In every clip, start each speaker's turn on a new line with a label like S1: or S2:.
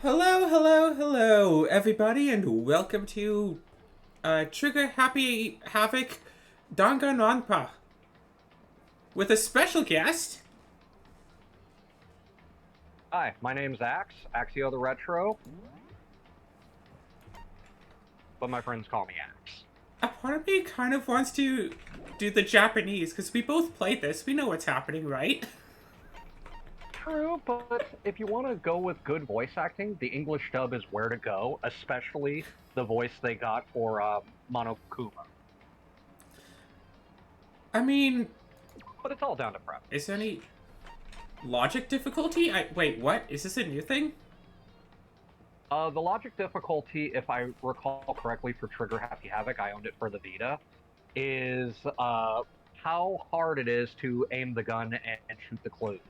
S1: Hello, hello, hello, everybody, and welcome to Trigger Happy Havoc Danganronpa with a special guest.
S2: Hi, my name's Axe, Axio the Retro, but my friends call me Axe.
S1: A part of me kind of wants to do the Japanese because we both played this. We know what's happening, right?
S2: True, but if you want to go with good voice acting, the English dub is where to go, especially the voice they got for Monokuma.
S1: I mean,
S2: But it's all down to
S1: is
S2: preference.
S1: there any logic difficulty? Wait, what? Is this a new thing?
S2: The logic difficulty, if I recall correctly, for Trigger Happy Havoc, I owned it for the Vita, is how hard it is to aim the gun and shoot the clues.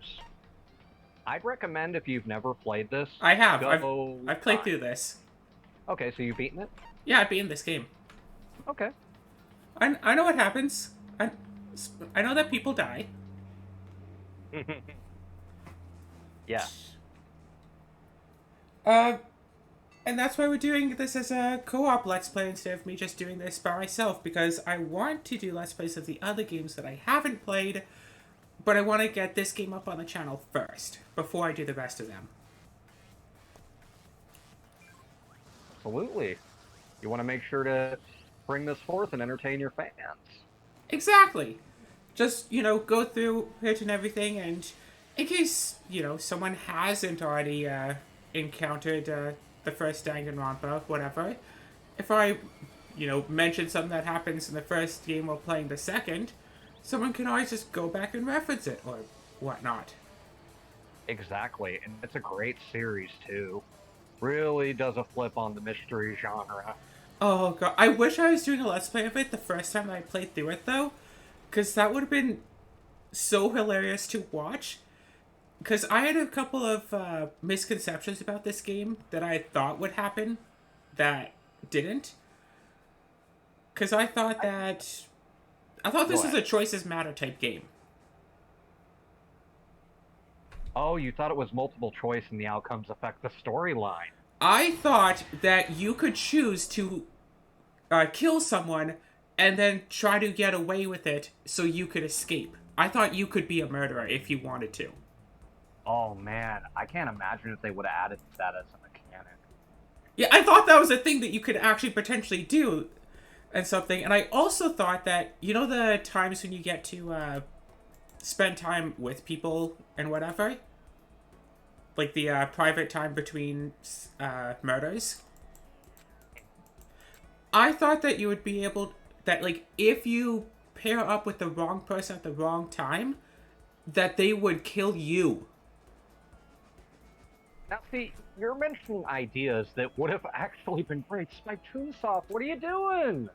S2: I'd recommend if you've never played this,
S1: I have.
S2: go
S1: I've played
S2: try.
S1: through this.
S2: Okay, so you've beaten it?
S1: Yeah, I've beaten this game.
S2: Okay.
S1: I know what happens. I know that people die.
S2: Yeah.
S1: Uh, and that's why we're doing this as a co-op Let's Play instead of me just doing this by myself, because I want to do Let's Plays of the other games that I haven't played, but I want to get this game up on the channel first, before I do the rest of them.
S2: Absolutely. You want to make sure to bring this forth and entertain your fans.
S1: Exactly! Just, go through it and everything, and in case, someone hasn't already encountered the first Danganronpa, whatever, if I, mention something that happens in the first game while playing the second, someone can always just go back and reference it, or whatnot.
S2: Exactly. And it's a great series, too. Really does a flip on the mystery genre.
S1: Oh god, I wish I was doing a Let's Play of it the first time I played through it, though, because that would have been so hilarious to watch. Because I had a couple of misconceptions about this game that I thought would happen that didn't. Because I thought
S2: Go
S1: this was
S2: ahead.
S1: a choices matter type game.
S2: Oh, you thought it was multiple choice and the outcomes affect the storyline.
S1: I thought that you could choose to kill someone and then try to get away with it so you could escape. I thought you could be a murderer if you wanted to.
S2: Oh, man. I can't imagine if they would have added that as a mechanic.
S1: Yeah, I thought that was a thing that you could actually potentially do and something. And I also thought that, the times when you get to spend time with people and whatever? Like the private time between murders? I thought that you would be able... That, like, if you pair up with the wrong person at the wrong time, that they would kill you.
S2: Now, see, you're mentioning ideas that would have actually been great. Spike Chunsoft, what are you doing?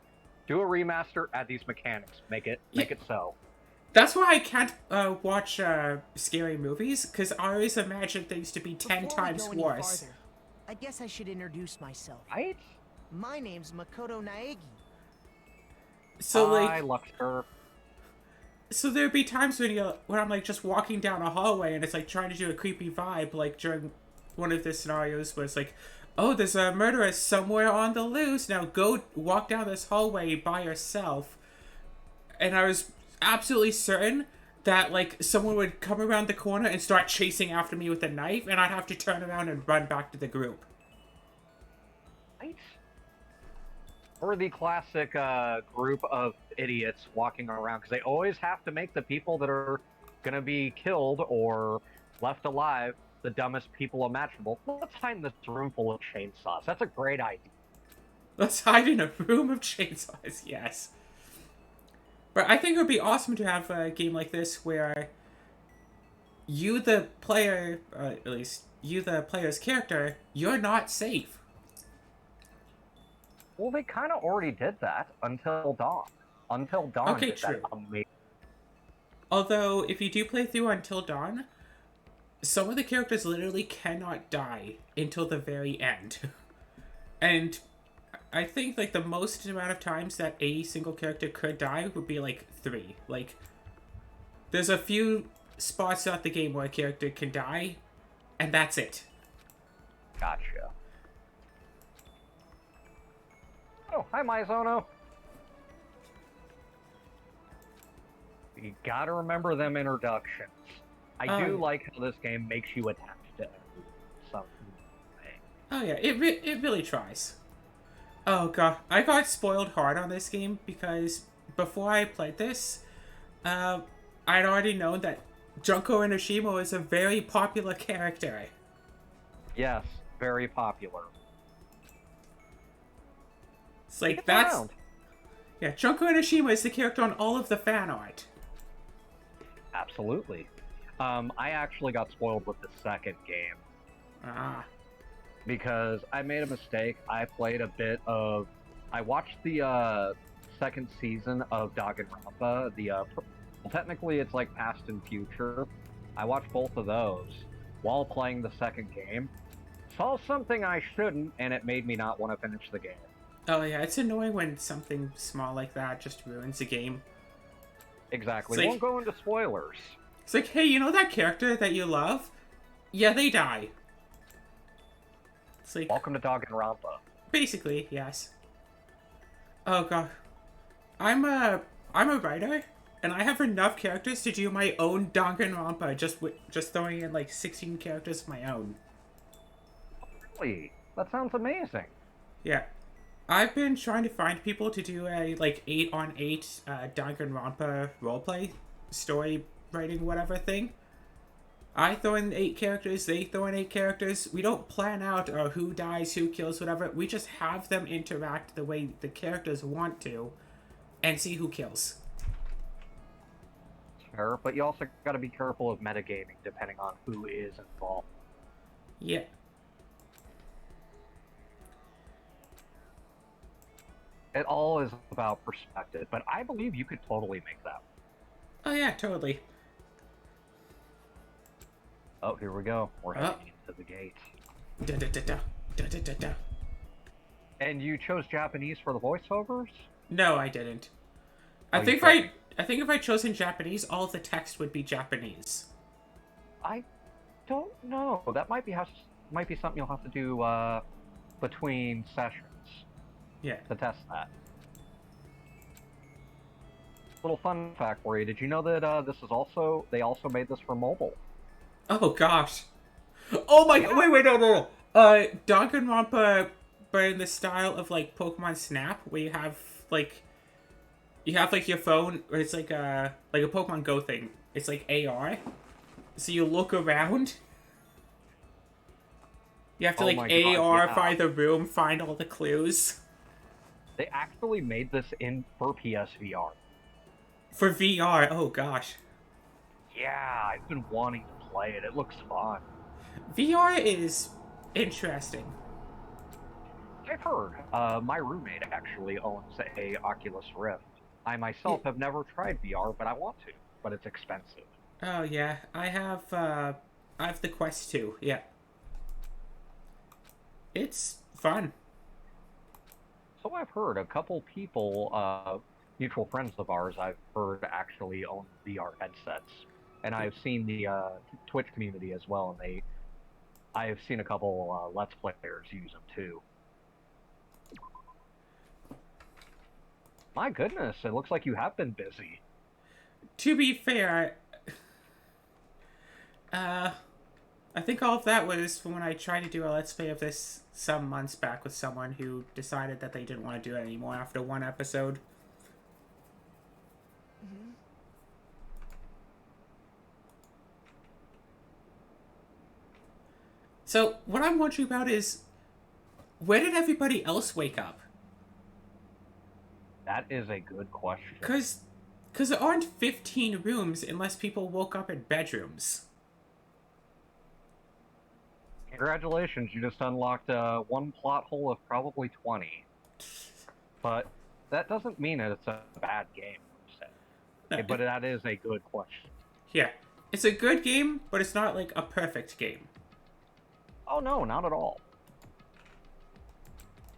S2: Do a remaster, add these mechanics, make it
S1: Yeah,
S2: so.
S1: that's why I can't watch scary movies, because I always imagine things to be 10
S3: Before we
S1: times
S3: go any
S1: worse.
S3: farther, I guess I should introduce myself.
S2: Right?
S3: My name's Makoto Naegi.
S1: So,
S2: Hi,
S1: like,
S2: Luxfer.
S1: so there'd be times when I'm like just walking down a hallway and it's like trying to do a creepy vibe, like during one of the scenarios where it's like, oh, there's a murderer somewhere on the loose. Now go walk down this hallway by yourself. And I was absolutely certain that like someone would come around the corner and start chasing after me with a knife, and I'd have to turn around and run back to the group.
S2: Right? Or the classic group of idiots walking around, because they always have to make the people that are going to be killed or left alive the dumbest people imaginable. Let's hide in this room full of chainsaws. That's a great idea.
S1: Let's hide in a room of chainsaws. Yes. But I think it would be awesome to have a game like this where you, the player, at least you, the player's character, you're not safe.
S2: Well, they kind of already did that until Dawn. Until Dawn
S1: Okay,
S2: did that
S1: true.
S2: amazing.
S1: Although, if you do play through Until Dawn, some of the characters literally cannot die until the very end. And I think, like, the most amount of times that a single character could die would be, like, 3. Like, there's a few spots throughout the game where a character can die, and that's it.
S2: Gotcha. Oh, hi, Mizono. You gotta remember them introductions. I do like how this game makes you attached to something.
S1: Oh yeah, it really tries. Oh god, I got spoiled hard on this game because before I played this, I'd already known that Junko Enoshima was a very popular character.
S2: Yes, very popular.
S1: It's like
S2: It's
S1: that's
S2: around.
S1: yeah, Junko Enoshima is the character on all of the fan art.
S2: Absolutely. I actually got spoiled with the second game
S1: Ah,
S2: because I made a mistake. I watched the second season of Danganronpa. Technically it's like past and future. I watched both of those while playing the second game. Saw something I shouldn't, and it made me not want to finish the game.
S1: oh yeah, it's annoying when something small like that just ruins a game.
S2: Exactly.
S1: It's like-
S2: Won't go into spoilers.
S1: It's like, hey, you know that character that you love? Yeah, they die. It's like,
S2: Welcome to Danganronpa.
S1: basically, yes. Oh god, I'm a writer, and I have enough characters to do my own Danganronpa. Just throwing in like 16 characters of my own.
S2: Really? That sounds amazing.
S1: Yeah, I've been trying to find people to do a like 8-on-8 Danganronpa roleplay story writing whatever thing. I throw in 8 characters, they throw in 8 characters. We don't plan out who dies, who kills, whatever. We just have them interact the way the characters want to, and see who kills.
S2: Sure, but you also got to be careful of metagaming depending on who is involved.
S1: Yeah.
S2: It all is about perspective, but I believe you could totally make that.
S1: Oh yeah, totally.
S2: Oh, here we go. We're heading into the gate.
S1: Da da da da da da da da.
S2: And you chose Japanese for the voiceovers?
S1: No, I didn't. I
S2: you
S1: think
S2: didn't.
S1: I think if I chose in Japanese, all of the text would be Japanese.
S2: I don't know. That might be something you'll have to do between sessions
S1: Yeah.
S2: to test that. Little fun fact for you: did you know that they also made this for mobile?
S1: Oh gosh. Oh my god, wait, no. Danganronpa, but in the style of like Pokemon Snap, where you have like your phone, or it's like a Pokemon Go thing. It's like AR. So you look around. You have to
S2: Oh
S1: like
S2: my God,
S1: AR
S2: yeah.
S1: find the room, find all the clues.
S2: They actually made this for PSVR.
S1: For VR, oh gosh.
S2: Yeah, I've been wanting to play it. It looks fun.
S1: VR is interesting.
S2: I've heard. My roommate actually owns a Oculus Rift. I myself have never tried VR, but I want to. But it's expensive.
S1: Oh yeah, I have the Quest 2, yeah. It's fun.
S2: So I've heard a couple people, mutual friends of ours, I've heard actually own VR headsets, and I've seen the Twitch community as well, and I've seen a couple Let's Players use them too. My goodness, it looks like you have been busy.
S1: To be fair, I think all of that was from when I tried to do a Let's Play of this some months back with someone who decided that they didn't want to do it anymore after one episode. So, what I'm wondering about is, where did everybody else wake up?
S2: That is a good question.
S1: Because there aren't 15 rooms unless people woke up in bedrooms.
S2: Congratulations, you just unlocked one plot hole of probably 20. But that doesn't mean that it's a bad game, per se.
S1: No,
S2: But that is a good question.
S1: yeah. It's a good game, but it's not like a perfect game.
S2: Oh no, not at all.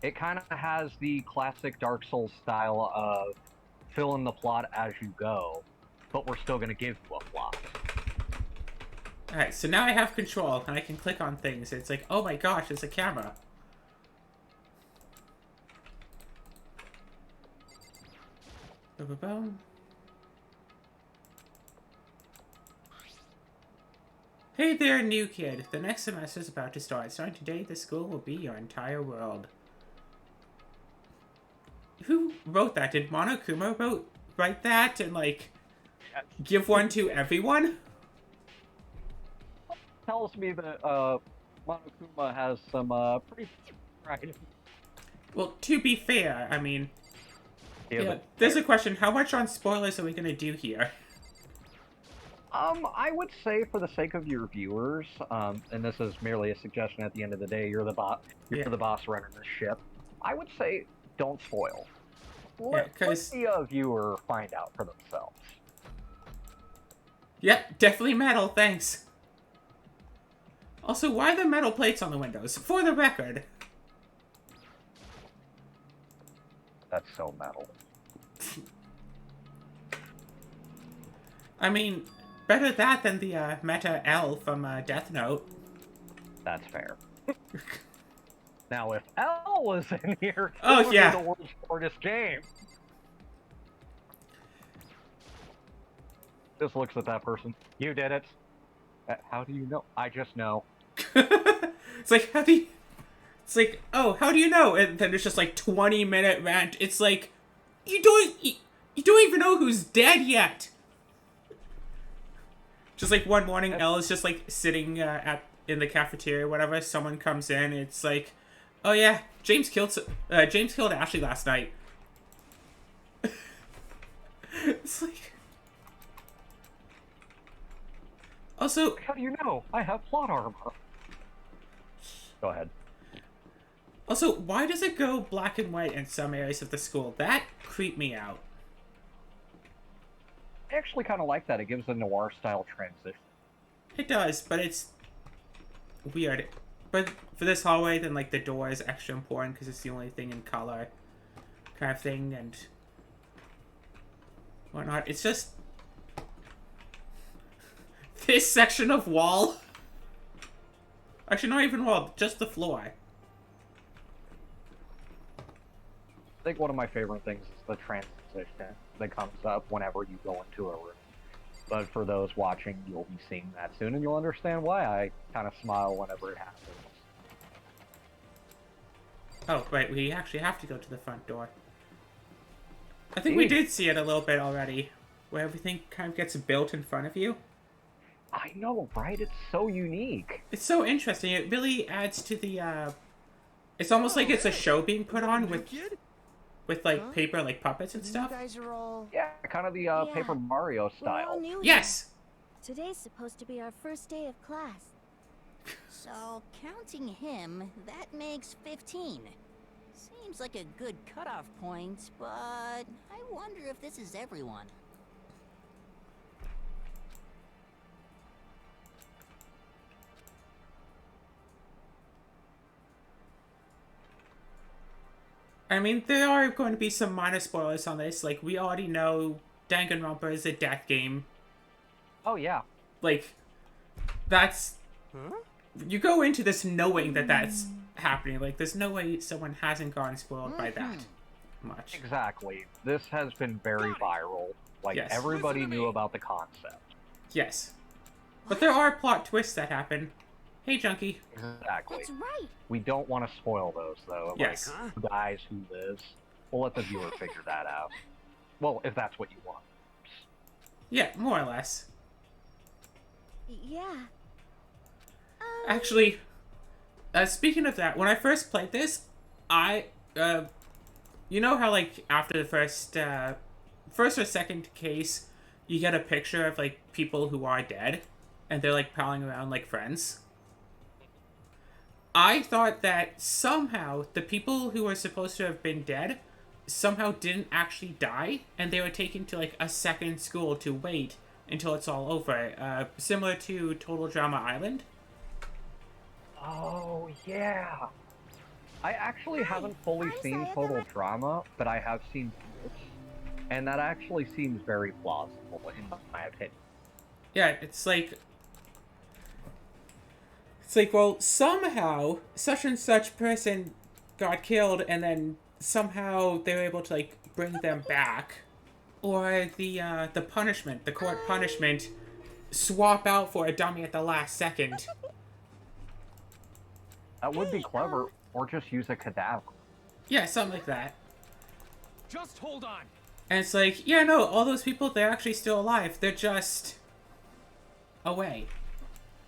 S2: It kind of has the classic Dark Souls style of fill in the plot as you go, but we're still going to give you a plot.
S1: Alright, so now I have control, and I can click on things. It's like, oh my gosh, it's a camera. Boom. Hey there, new kid. The next semester is about to start. Starting today, the school will be your entire world. Who wrote that? Did Monokuma write that and, like, give one to everyone?
S2: Tells me that Monokuma has some pretty right.
S1: Well, to be fair, I mean,
S2: Yeah,
S1: there's a question. How much on spoilers are we gonna do here?
S2: I would say for the sake of your viewers, and this is merely a suggestion at the end of the day, you're the boss running the ship. I would say don't spoil. Let the viewer find out for themselves.
S1: Yep, definitely metal, thanks. Also, why are the metal plates on the windows? For the record.
S2: That's so metal.
S1: I mean, better that than the Meta L from Death Note.
S2: That's fair. Now, if L was in here,
S1: oh
S2: it would
S1: yeah,
S2: be the world's hardest game. Just looks at that person. You did it. How do you know? I just know.
S1: It's like, how do you... It's like, oh, how do you know? And then it's just like 20-minute rant. It's like, you don't even know who's dead yet. Just like one morning, Elle is just like sitting in the cafeteria or whatever. Someone comes in. It's like, oh yeah, James killed Ashley last night. It's like, also,
S2: how do you know? I have plot armor. Go ahead.
S1: Also, why does it go black and white in some areas of the school? That creeped me out.
S2: I actually kind of like that. It gives a noir-style transition.
S1: It does, but it's weird. But for this hallway, then, like, the door is extra important because it's the only thing in color kind of thing, and whatnot. It's just... this section of wall... Actually, not even wall, just the floor.
S2: I think one of my favorite things is the transition that comes up whenever you go into a room. But for those watching, you'll be seeing that soon, and you'll understand why I kind of smile whenever it happens.
S1: Oh, right, we actually have to go to the front door. I think we did see it a little bit already, where everything kind of gets built in front of you.
S2: I know, right? It's so unique.
S1: It's so interesting. It really adds to the, it's almost like it's a show being put on with like paper, like puppets and stuff.
S3: You guys are all...
S2: Yeah, kind of the Paper Mario style.
S1: Yes!
S4: Today's supposed to be our first day of class. So, counting him, that makes 15. Seems like a good cutoff point, but I wonder if this is everyone.
S1: I mean, there are going to be some minor spoilers on this. Like, we already know Danganronpa is a death game.
S2: Oh, yeah.
S1: Like, that's... Huh? You go into this knowing that that's happening. Like, there's no way someone hasn't gotten spoiled by that much.
S2: Exactly. This has been very viral. Like,
S1: yes.
S2: Everybody knew about the concept.
S1: Yes. But there are plot twists that happen. Hey, Junkie.
S2: Exactly.
S4: That's right.
S2: We don't want to spoil those, though.
S1: Yes.
S2: Like, who dies, who lives. We'll let the viewer figure that out. Well, if that's what you want.
S1: Yeah, more or less.
S4: Yeah.
S1: Actually, speaking of that, when I first played this, you know how, like, after the first or second case, you get a picture of, like, people who are dead, and they're, like, palling around like friends? I thought that somehow the people who were supposed to have been dead somehow didn't actually die, and they were taken to, like, a second school to wait until it's all over. Similar to Total Drama Island.
S2: Oh, yeah. I actually haven't fully seen Total Drama, but I have seen this, and that actually seems very plausible, in my opinion.
S1: Yeah, it's like... It's like, well, somehow such and such person got killed, and then somehow they were able to like bring them back, or the punishment, the court punishment, swap out for a dummy at the last second.
S2: That would be clever, or just use a cadaver.
S1: Yeah, something like that.
S5: Just hold on.
S1: And it's like, yeah, no, all those people, they're actually still alive. They're just away.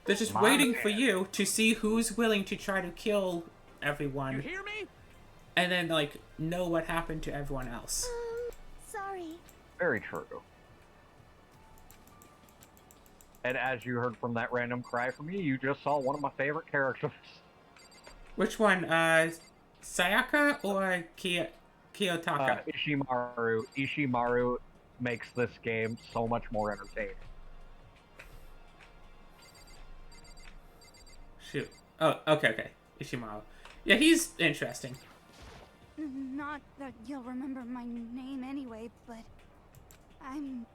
S1: They're just waiting for you to see who's willing to try to kill everyone.
S5: You hear me?
S1: And then, like, know what happened to everyone else.
S4: Sorry.
S2: Very true. And as you heard from that random cry from me, you just saw one of my favorite characters.
S1: Which one, Sayaka or Kiyotaka?
S2: Ishimaru. Ishimaru makes this game so much more entertaining.
S1: Shoot. Oh, okay. Ishimaru. Yeah, he's interesting.
S6: Not that you'll remember my name anyway, but I'm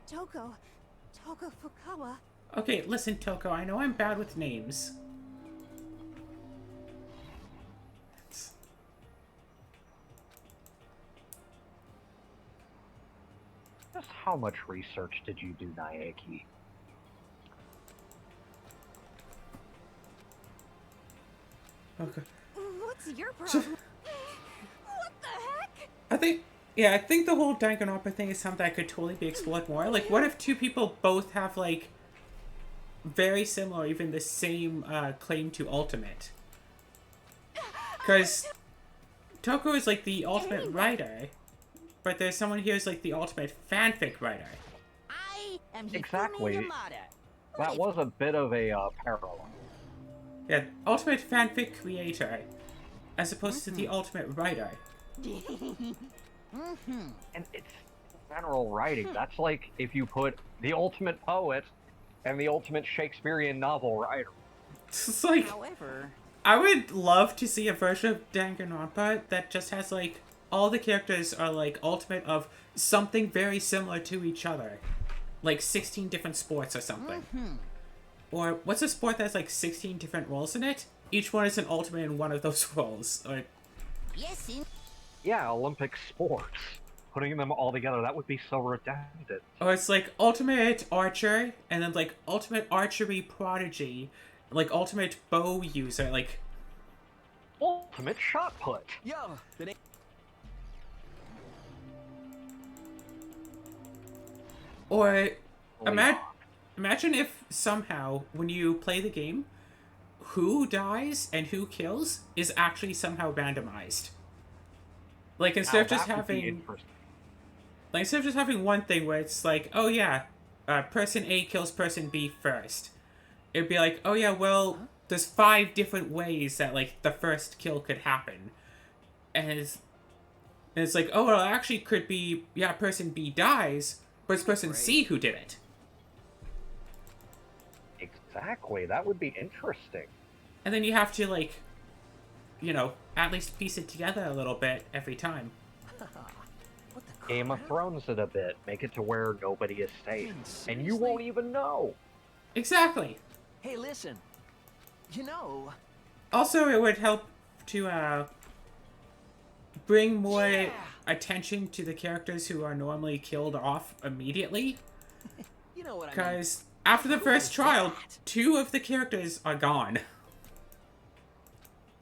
S6: Toko Fukawa.
S1: Okay, listen, Toko, I know I'm bad with names.
S2: Just how much research did you do, Naeki?
S1: Okay.
S6: What's your problem? What the heck?
S1: I think the whole Danganronpa thing is something that could totally be explored more. Like, what if two people both have, like, very similar, even the same claim to ultimate? Because Toko is, like, the ultimate writer, but there's someone here who's, like, the ultimate fanfic writer.
S4: I am
S2: Exactly.
S4: Hifumi Yamada.
S2: That was a bit of a parallel.
S1: Yeah, ultimate fanfic creator, as opposed to the ultimate writer.
S2: And it's general writing. That's like if you put the ultimate poet and the ultimate Shakespearean novel writer.
S1: It's like,
S4: However,
S1: I would love to see a version of Danganronpa that just has, like, all the characters are, like, ultimate of something very similar to each other. Like 16 different sports or something. Or, what's a sport that has, like, 16 different roles in it? Each one is an ultimate in one of those roles. Or,
S4: yes,
S2: Yeah, Olympic sports. Putting them all together, that would be so redundant.
S1: or it's, like, ultimate archer, and then, like, ultimate archery prodigy, like, ultimate bow user, like...
S2: Ultimate shot put.
S3: Yo, the name.
S1: Or,
S2: Leon.
S1: imagine if somehow, when you play the game, who dies and who kills is actually somehow randomized. Like, instead of just
S2: that would be
S1: having...
S2: interesting.
S1: Like, instead of just having one thing where it's like, oh yeah, person A kills person B first. It'd be like, oh yeah, well, there's 5 different ways that, like, the first kill could happen. And it's like, oh, well, it actually could be, yeah, person B dies, but it's person C who did it.
S2: Exactly, that would be interesting.
S1: And then you have to, like, you know, at least piece it together a little bit every time.
S3: What the
S2: Game of
S3: crap?
S2: Thrones it a bit. Make it to where nobody is safe. And you won't even know.
S1: Exactly.
S3: Hey, listen. You know,
S1: Also, it would help to, bring more attention to the characters who are normally killed off immediately.
S3: you know what I mean.
S1: Because after the first trial, 2 of the characters are gone.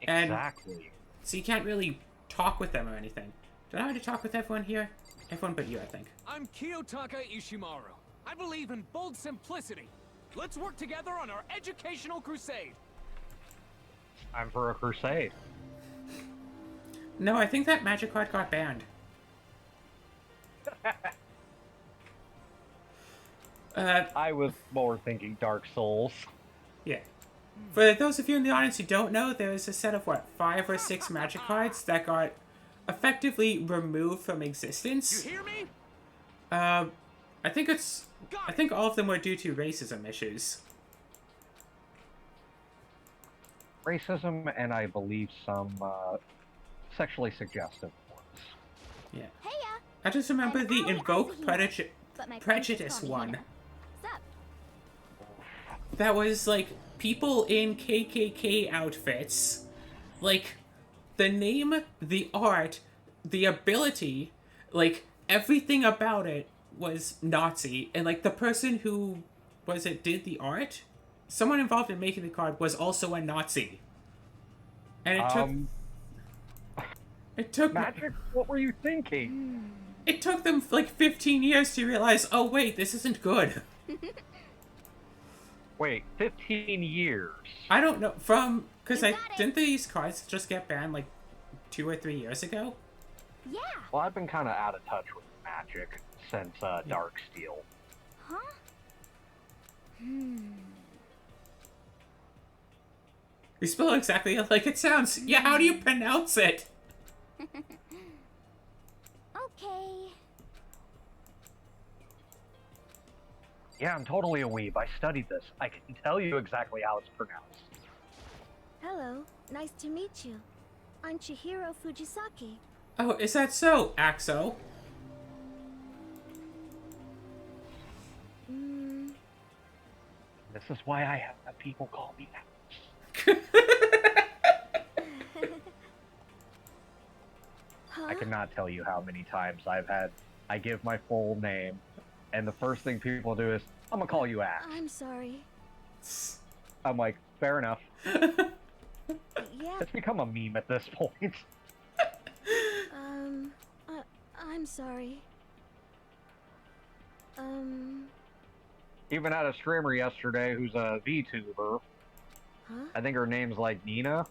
S1: And-
S2: Exactly.
S1: So you can't really talk with them or anything. Did I already talk with everyone here? Everyone but you, I think.
S5: I'm Kiyotaka Ishimaru. I believe in bold simplicity. Let's work together on our educational crusade.
S2: Time for a crusade.
S1: No, I think that magic card got banned.
S2: I was more thinking Dark Souls.
S1: Yeah. For those of you in the audience who don't know, there is a set of, 5 or 6 magic cards that got effectively removed from
S5: You
S1: existence.
S5: hear me?
S1: I think all of them were due to racism issues.
S2: Racism and I believe some sexually suggestive ones.
S1: Yeah.
S6: Heya!
S1: I just remember
S6: And
S1: the
S6: I
S1: invoke
S6: as a
S1: prejudice
S6: But my friends
S1: prejudice
S6: just call me
S1: one.
S6: Hina. Sup?
S1: That was like people in KKK outfits. Like, the name, the art, the ability, like, everything about it was Nazi. And, like, the person who, did the art? Someone involved in making the card was also a Nazi. And it took
S2: Magic, what were you thinking?
S1: it took them like 15 years to realize, oh wait, this isn't good.
S2: Wait, 15 years.
S1: I don't know, because didn't these cards just get banned like 2 or 3 years ago?
S4: Yeah.
S2: Well, I've been kind of out of touch with Magic since Darksteel.
S4: Huh?
S1: You spell it exactly like it sounds. Yeah, how do you pronounce it?
S4: Okay.
S2: Yeah, I'm totally a weeb. I studied this. I can tell you exactly how it's pronounced.
S4: Hello. Nice to meet you. I'm Chihiro Fujisaki.
S1: Oh, is that so, Axo?
S2: This is why I have people call me Alex. I cannot tell you how many times I give my full name, and the first thing people do is, I'm gonna call you Axe.
S4: I'm sorry.
S2: I'm like, fair enough.
S4: Yeah.
S2: It's become a meme at this point.
S4: I'm sorry.
S2: Even had a streamer yesterday who's a VTuber.
S4: Huh?
S2: I think her name's like Nina.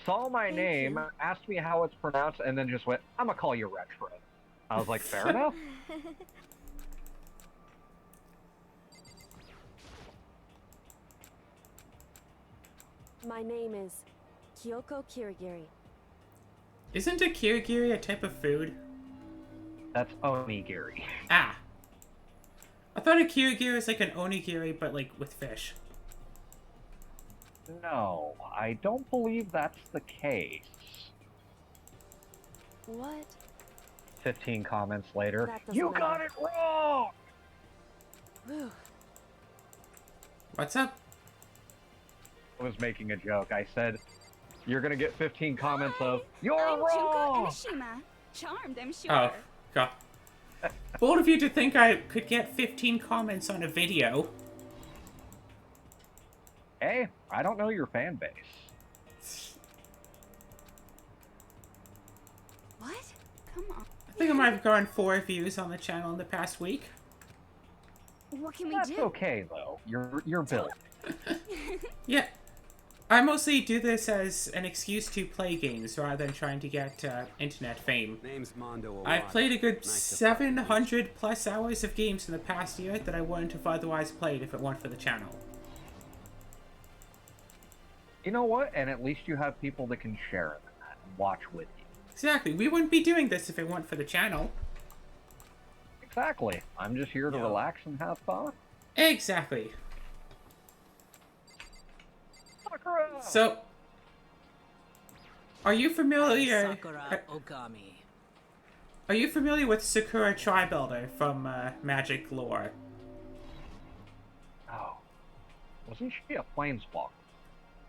S2: Saw my name, asked me how it's pronounced, and then just went, I'm gonna call you Retro. I was like, fair enough.
S6: My name is Kyoko Kirigiri.
S1: Isn't a kirigiri a type of food?
S2: That's onigiri.
S1: Ah. I thought a kirigiri was like an onigiri, but like with fish.
S2: No, I don't believe that's the case.
S6: What?
S2: 15 comments later.
S6: That doesn't
S2: You
S6: matter.
S2: got it wrong!
S6: Whew.
S1: What's up?
S2: I was making a joke. I said, you're gonna get 15 comments of, you're
S6: I'm
S2: wrong!
S6: Junko Enoshima. Charmed, I'm sure.
S1: Oh, God. Bold of you to think I could get 15 comments on a video.
S2: Hey, I don't know your fan base.
S6: What? Come on.
S1: I think I might have gone 4 views on the channel in the past week.
S6: What can we
S2: That's
S6: do?
S2: okay though. You're built.
S1: Yeah. I mostly do this as an excuse to play games rather than trying to get internet fame.
S7: Name's Mondo
S1: I've
S7: Owada.
S1: played a good
S7: Nice to finally meet you.
S1: 700 plus hours of games in the past year that I wouldn't have otherwise played if it weren't for the channel.
S2: You know what? And at least you have people that can share in that and watch with you.
S1: Exactly. We wouldn't be doing this if it weren't for the channel.
S2: Exactly. I'm just here to
S7: Yo.
S2: relax and have fun.
S1: Exactly.
S2: Sakura!
S1: So, are you familiar?
S8: Sakura Okami.
S1: Are you familiar with Sakura Tribuilder from Magic lore?
S2: Oh. Wasn't she a planeswalker?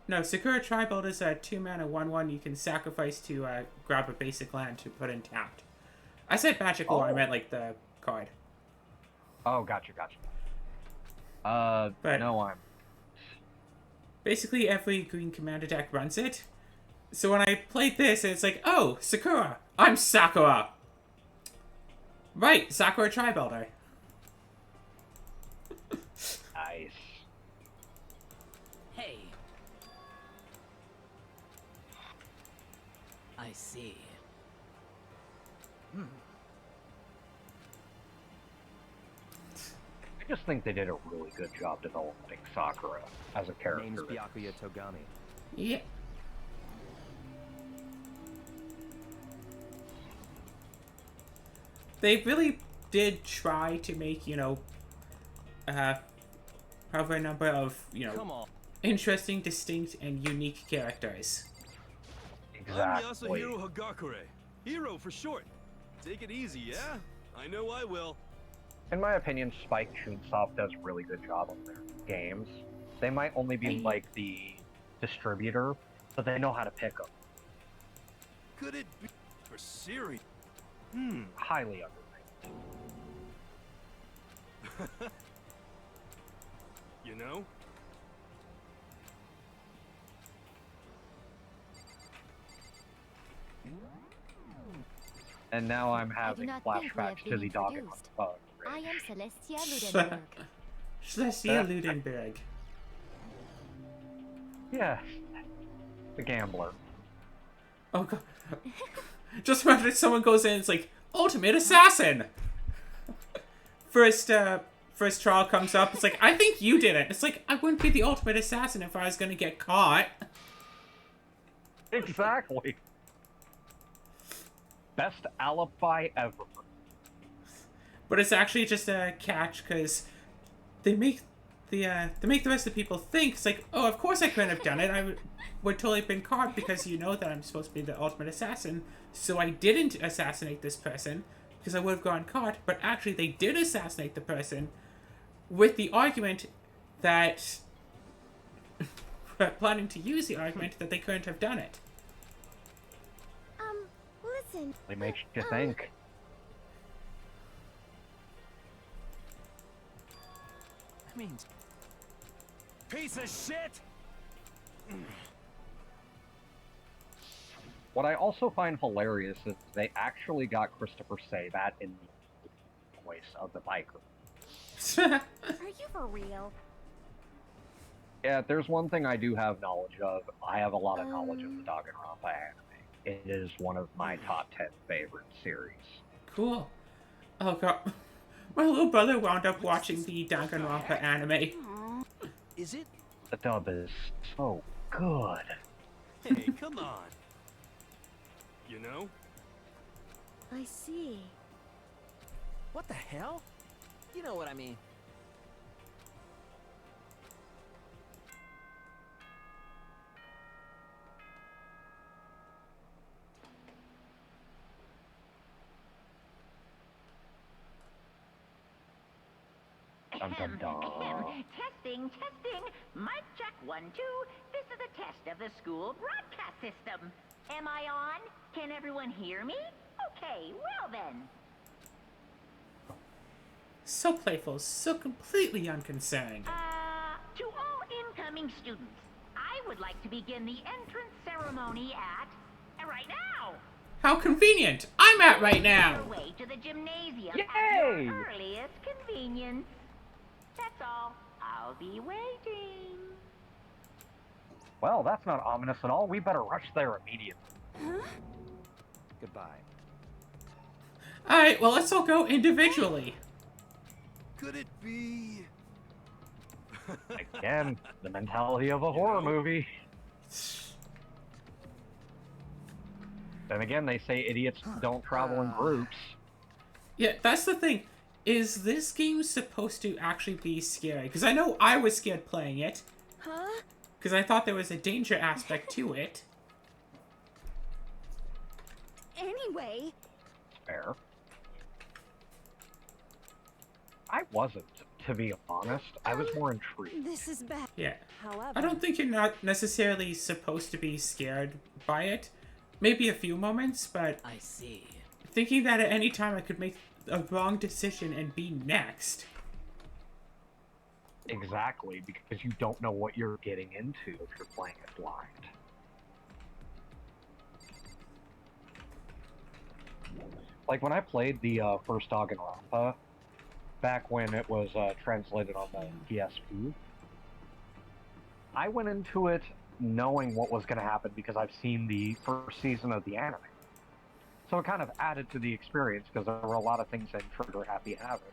S1: No, Sakura Tribuilder is a 2-mana 1/1 you can sacrifice to grab a basic land to put in tapped. I said Magic lore, I meant like the card.
S2: Oh, gotcha.
S1: But-
S2: no, I'm...
S1: Basically, every green commander deck runs it. So when I played this, it's like, oh, Sakura! I'm Sakura! Right, Sakura Tribuilder.
S2: Nice.
S8: Hey. I see.
S2: I just think they did a really good job developing Sakura as a character.
S9: Name's Byakuya Togami.
S1: Yeah. They really did try to make, however a number of,
S9: Come on.
S1: interesting, distinct, and unique characters.
S2: Exactly.
S10: I'm Yasuhiro Hagakure. Hero for short. Take it easy, yeah? I know I will.
S2: In my opinion, Spike Chunsoft does a really good job on their games. They might only be
S1: I-
S2: like the distributor, but they know how to pick them.
S10: Could it be for Siri?
S2: Highly underrated.
S10: You know?
S2: And now I'm
S6: I do
S2: having
S6: not think we have
S2: flashbacks to
S6: been
S2: the
S6: introduced.
S2: Danganronpa.
S6: I am Celestia Ludenberg.
S1: Celestia Ludenberg.
S2: Yeah, the gambler.
S1: Oh god. Just imagine someone goes in, it's like, Ultimate Assassin! First trial comes up, it's like, I think you did it. It's like, I wouldn't be the Ultimate Assassin if I was gonna get caught.
S2: Exactly. Best alibi ever.
S1: But it's actually just a catch, because they make the rest of the people think, it's like, oh, of course I couldn't have done it. I would totally have been caught because you know that I'm supposed to be the Ultimate Assassin, so I didn't assassinate this person, because I would have gone caught, but actually they did assassinate the person, with the argument that... planning to use the argument that they couldn't have done it.
S6: Listen.
S2: It makes you think.
S3: I mean,
S10: Piece of shit!
S2: What I also find hilarious is they actually got Christopher Sabat in the voice of the biker.
S6: Are you for real?
S2: Yeah, there's one thing I do have knowledge of. I have a lot of knowledge of the Danganronpa anime. It is one of my top 10 favorite series.
S1: Cool. Oh god. My little brother wound up watching the Danganronpa anime.
S3: is it?
S2: The dub is so good.
S10: Hey, come on. You know?
S6: I see.
S3: What the hell? You know what I mean.
S2: Dum dum dum.
S7: Testing, testing. Mic check 1, 2. This is a test of the school broadcast system. Am I on? Can everyone hear me? Okay, well then.
S1: So playful, so completely unconcerned.
S7: To all incoming students, I would like to begin the entrance ceremony at right now.
S1: How convenient! I'm at right now!
S7: Your way to the gymnasium
S2: Yay!
S7: at your earliest convenience. That's all. I'll be waiting.
S2: Well, that's not ominous at all. We better rush there immediately.
S3: Goodbye.
S1: Alright, well, let's all go individually.
S10: Could it be?
S2: Again, the mentality of a horror movie. Then again, they say idiots don't travel in groups.
S1: Yeah, that's the thing. Is this game supposed to actually be scary? Because I know I was scared playing it.
S6: Huh?
S1: Because I thought there was a danger aspect to it.
S6: Anyway.
S2: Fair. I wasn't, to be honest. I was more intrigued.
S6: This is bad.
S1: Yeah.
S6: However.
S1: I don't think you're not necessarily supposed to be scared by it. Maybe a few moments, but
S8: I see.
S1: thinking that at any time I could make a wrong decision and be next.
S2: Exactly, because you don't know what you're getting into if you're playing it blind. Like when I played the first Danganronpa, back when it was translated on the PSP, I went into it knowing what was going to happen because I've seen the first season of the anime. So it kind of added to the experience because there were a lot of things that trigger Happy Havoc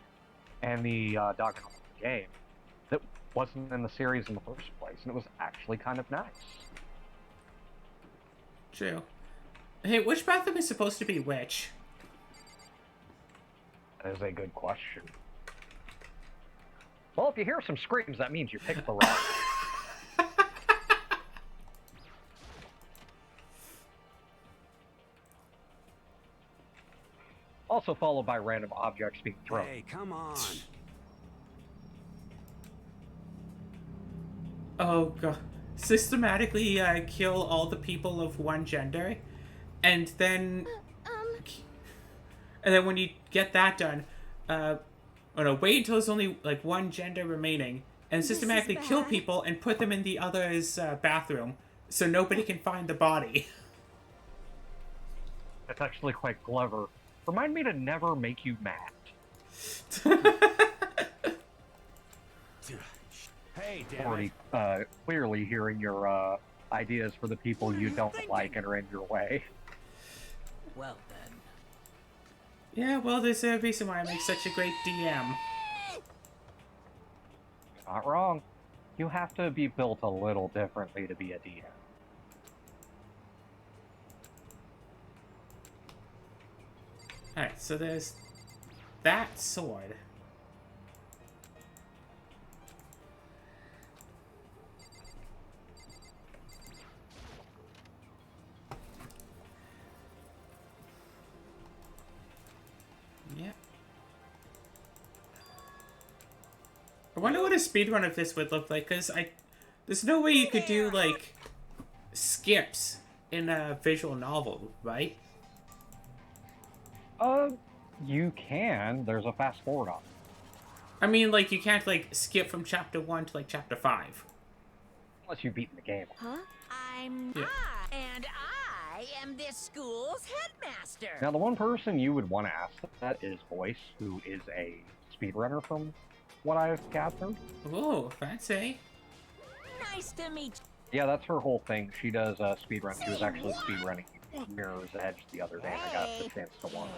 S2: and the Danganronpa game that wasn't in the series in the first place, and it was actually kind of nice.
S1: True. Hey, which bathroom is supposed to be which?
S2: That is a good question. Well, if you hear some screams, that means you picked the right. Also followed by random objects being thrown.
S10: Hey, come on.
S1: Oh god. Systematically kill all the people of one gender, and then when you get that done, oh no, wait until there's only like one gender remaining, and systematically kill people and put them in the other's bathroom, so nobody can find the body.
S2: That's actually quite clever. Remind me to never make you mad.
S3: Hey, damn
S2: Already
S3: it.
S2: clearly hearing your ideas for the people you don't like and are in your way.
S8: Well then.
S1: Yeah, well, there's a reason why I make such a great DM.
S2: Not wrong. You have to be built a little differently to be a DM.
S1: Alright, so there's that sword. Yeah. I wonder what a speedrun of this would look like, because there's no way you could do, like, skips in a visual novel, right?
S2: You can. There's a fast forward on.
S1: I mean, like, you can't, like, skip from chapter 1 to, like, chapter 5.
S2: Unless you've beaten the game.
S4: Huh?
S6: I'm
S1: Yeah.
S6: and I am this school's headmaster.
S2: Now, the one person you would want to ask that is Voice, who is a speedrunner from what I've gathered.
S1: Oh, fancy.
S6: Nice to meet
S2: Yeah, that's her whole thing. She does speedrun. She was actually speedrunning Mirror's Edge the other day, and I got the chance to watch.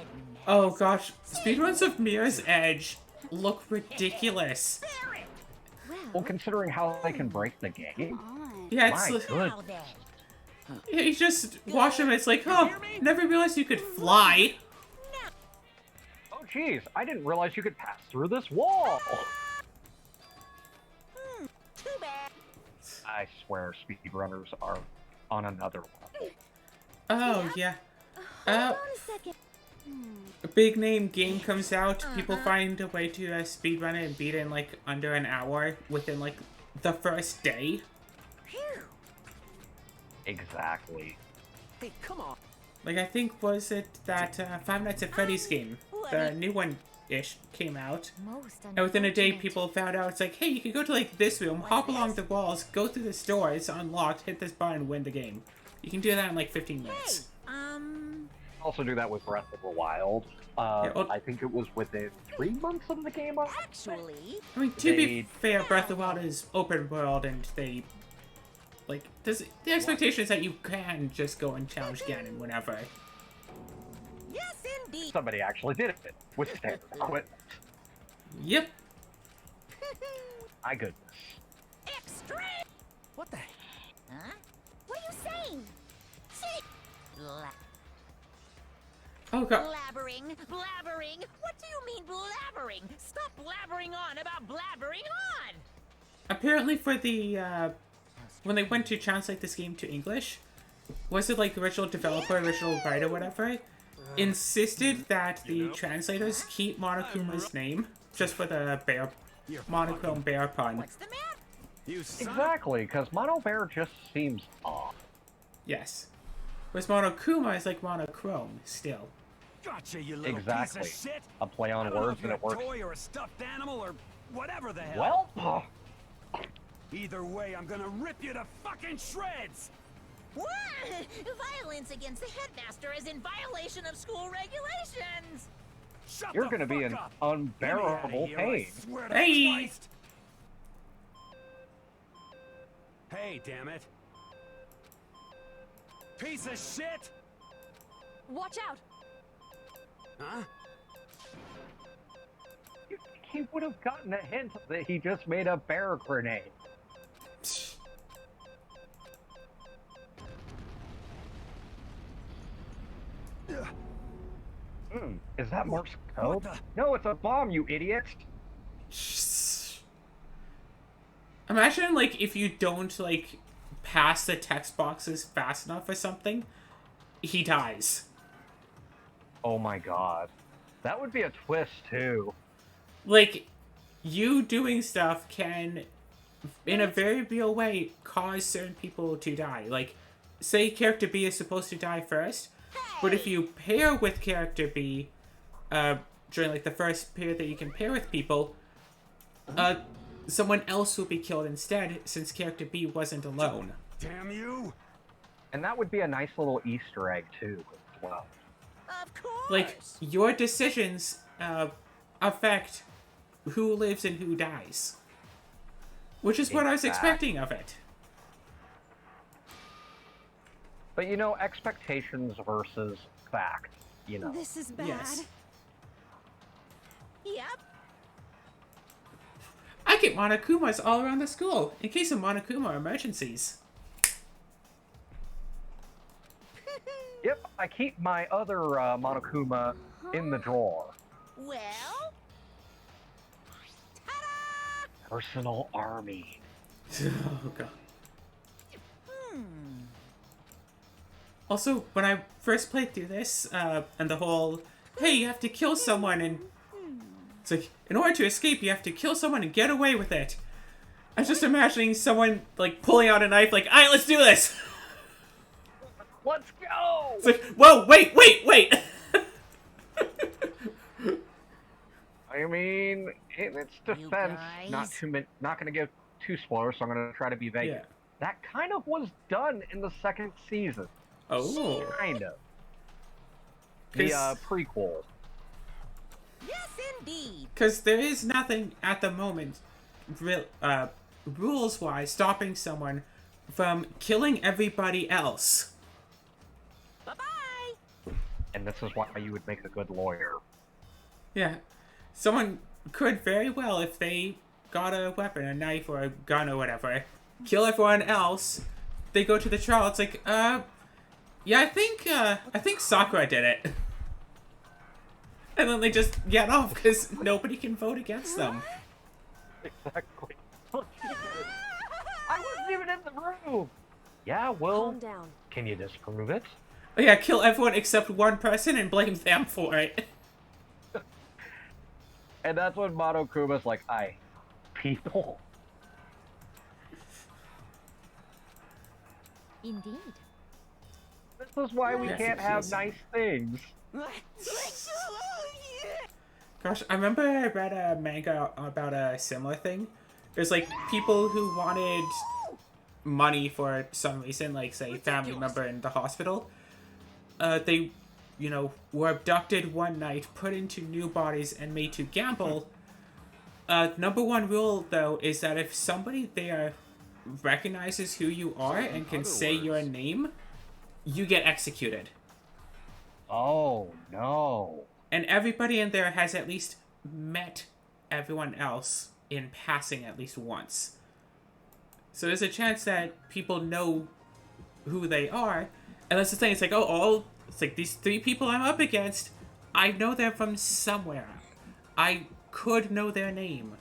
S1: Oh, gosh. Speedruns of Mirror's Edge look ridiculous.
S2: Well, considering how they can break the game.
S1: Yeah,
S2: My
S1: it's...
S2: goodness.
S1: Yeah, you just watch them, it's like, oh, never realized you could fly.
S2: Oh, jeez, I didn't realize you could pass through this wall.
S6: too bad.
S2: I swear speedrunners are on another level.
S1: Oh, yeah.
S4: Hold on a second.
S1: A big name game comes out, people find a way to speedrun it and beat it in, like, under an hour within, like, the first day.
S6: Phew.
S2: Exactly.
S3: Hey, come on.
S1: Like, I think, was it that Five Nights at Freddy's game, the new one-ish, came out. And within a day, people found out, it's like, hey, you can go to, like, this room, hop along the walls, go through this door, it's unlocked, hit this button, win the game. You can do that in, like, 15 minutes.
S2: Also do that with Breath of the Wild. I think it was within 3 months of the game.
S6: Actually,
S1: I mean, to be fair, Breath of the Wild is open world, and they, like, the expectation is that you can just go and challenge Ganon whenever.
S6: yes, indeed.
S2: Somebody actually did it with standard equipment.
S1: Yep.
S2: My goodness.
S6: Extreme.
S3: What the?
S6: Huh? What are you saying? See?
S1: Oh, God.
S6: Blabbering. What do you mean blabbering? Stop blabbering on about blabbering on.
S1: Apparently for the, when they went to translate this game to English, was it, like, original developer, original writer, whatever, insisted that the translators keep Monokuma's name, just for the bear, monochrome bear pun.
S6: What's the matter?
S3: You son
S2: Exactly, because Mono Bear just seems off.
S1: Yes. Whereas Monokuma is, like, monochrome, still.
S3: Gotcha, you little
S2: Exactly.
S3: piece of shit.
S2: A play on
S3: I don't know
S2: words
S3: if you're
S2: and it
S3: a
S2: works.
S3: toy or a stuffed animal or whatever the hell.
S2: Well,
S3: Either way, I'm gonna rip you to fucking shreds.
S6: What? Violence against the headmaster is in violation of school regulations.
S3: Shut
S2: you're
S3: the
S2: gonna be
S3: fuck
S2: in
S3: up. Get me outta
S2: unbearable
S3: here, I
S2: pain.
S3: swear to
S1: Hey.
S3: Christ. Hey, damn it. Piece of shit.
S6: Watch out.
S3: Huh?
S2: He would have gotten a hint that he just made a bear grenade. Is that Morse code?
S3: What
S2: No, it's a bomb, you idiot!
S1: Imagine, like, if you don't, like, pass the text boxes fast enough or something, he dies.
S2: Oh my god. That would be a twist, too.
S1: Like, you doing stuff can in a very real way, cause certain people to die. Like, say character B is supposed to die first, but if you pair with character B, during, like, the first period that you can pair with people, someone else will be killed instead, since character B wasn't alone.
S3: Damn you!
S2: And that would be a nice little Easter egg, too, as well.
S6: Of course.
S1: Like, your decisions, affect who lives and who dies. Which is what I was expecting of it.
S2: But, you know, expectations versus fact, you know.
S4: This is bad.
S1: Yes.
S6: Yep.
S1: I get Monokumas all around the school, in case of Monokuma emergencies.
S2: Yep, I keep my other Monokuma in the drawer.
S6: Well.
S2: Personal army.
S1: Oh, God. Also, when I first played through this, and the whole, hey, you have to kill someone, and it's like, in order to escape, you have to kill someone and get away with it. I was just imagining someone, like, pulling out a knife, like, alright, let's do this!
S2: Let's go!
S1: It's like, whoa, wait!
S2: I mean, in its defense,
S6: guys.
S2: not gonna give too spoilers, so I'm gonna try to be vague.
S1: Yeah.
S2: That kind of was done in the second season.
S1: Oh.
S2: Kind of. The
S1: 'Cause-
S2: prequel.
S6: Yes, indeed.
S1: Because there is nothing at the moment, rules-wise, stopping someone from killing everybody else.
S6: Bye-bye.
S2: And this is why you would make a good lawyer.
S1: Yeah. Someone could very well, if they got a weapon, a knife or a gun or whatever, kill everyone else. They go to the trial. It's like, yeah, I think Sakura did it. And then they just get off because nobody can vote against them.
S2: Exactly. I wasn't even in the room. Yeah, well,
S4: Calm down.
S2: can you disprove it?
S1: Oh, yeah, kill everyone except one person and blame them for it.
S2: And that's when Monokuma's like, people.
S4: Indeed.
S2: This is why we
S1: Yes,
S2: can't
S1: it
S2: have
S1: is.
S2: nice things.
S1: Gosh, I remember I read a manga about a similar thing. There's, like, people who wanted money for some reason, like, say, family member in the hospital. They, you know, were abducted one night, put into new bodies, and made to gamble. Number one rule, though, is that if somebody there recognizes who you are and can say your name, you get executed.
S2: Oh, no.
S1: And everybody in there has at least met everyone else in passing at least once. So there's a chance that people know who they are. And that's the thing, it's like, it's like these three people I'm up against, I know them from somewhere. I could know their name.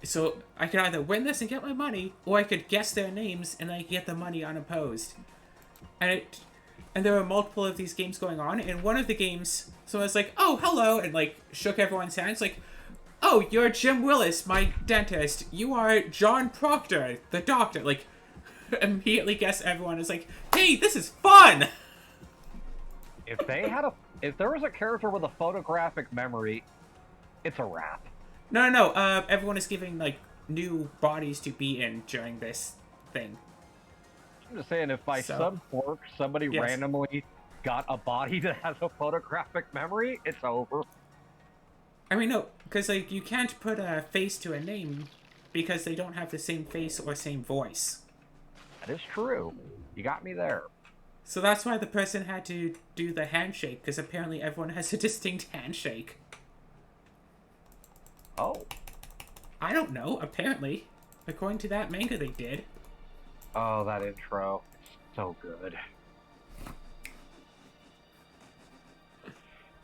S1: So I could either win this and get my money, or I could guess their names and I get the money unopposed. And there were multiple of these games going on. In one of the games, someone was like, oh, hello, and, like, shook everyone's hands, like, oh, you're Jim Willis, my dentist. You are John Proctor, the doctor. Like, immediately guess everyone is like, hey, this is fun!
S2: If there was a character with a photographic memory, it's a wrap.
S1: No, everyone is giving, like, new bodies to be in during this thing.
S2: I'm just saying, if by some quirk somebody randomly got a body that has a photographic memory, it's over.
S1: I mean, no, because, like, you can't put a face to a name because they don't have the same face or same voice.
S2: That is true. You got me there.
S1: So that's why the person had to do the handshake, because apparently everyone has a distinct handshake.
S2: Oh.
S1: I don't know, apparently. According to that manga they did.
S2: Oh, that intro. So good.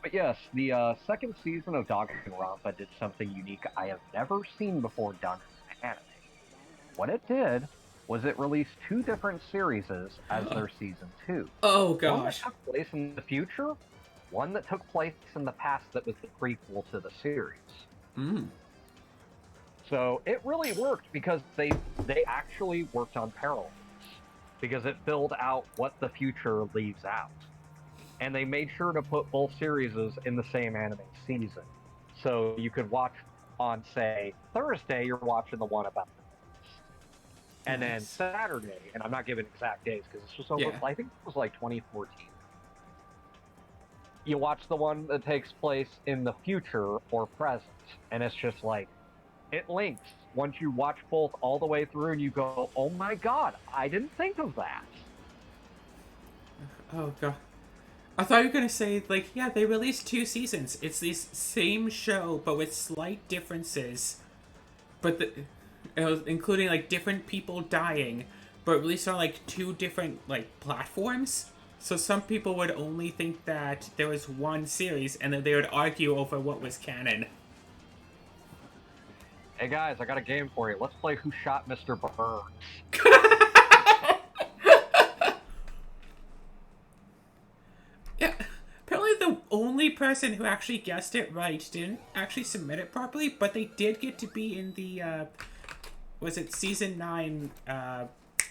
S2: But yes, the second season of Danganronpa did something unique I have never seen before done in anime. What it did was it released two different series as their season 2.
S1: Oh,
S2: One that
S1: gosh.
S2: took place in the future, one that took place in the past that was the prequel to the series. So it really worked because they actually worked on parallels because it filled out what the future leaves out. And they made sure to put both series in the same anime season. So you could watch on, say, Thursday, you're watching the one about the moons. And then
S1: Nice.
S2: Saturday, and I'm not giving exact days because this was over,
S1: Yeah.
S2: I think it was like 2014. You watch the one that takes place in the future or present, and it's just like, it links. Once you watch both all the way through and you go, oh my god, I didn't think of that.
S1: Oh god. I thought you were gonna say, like, yeah, they released 2 seasons. It's the same show, but with slight differences. But including like different people dying, but released on like 2 different like platforms. So some people would only think that there was one series, and then they would argue over what was canon.
S2: Hey guys, I got a game for you. Let's play Who Shot Mr. Burns.
S1: Yeah, apparently the only person who actually guessed it right didn't actually submit it properly, but they did get to be in the, was it season 9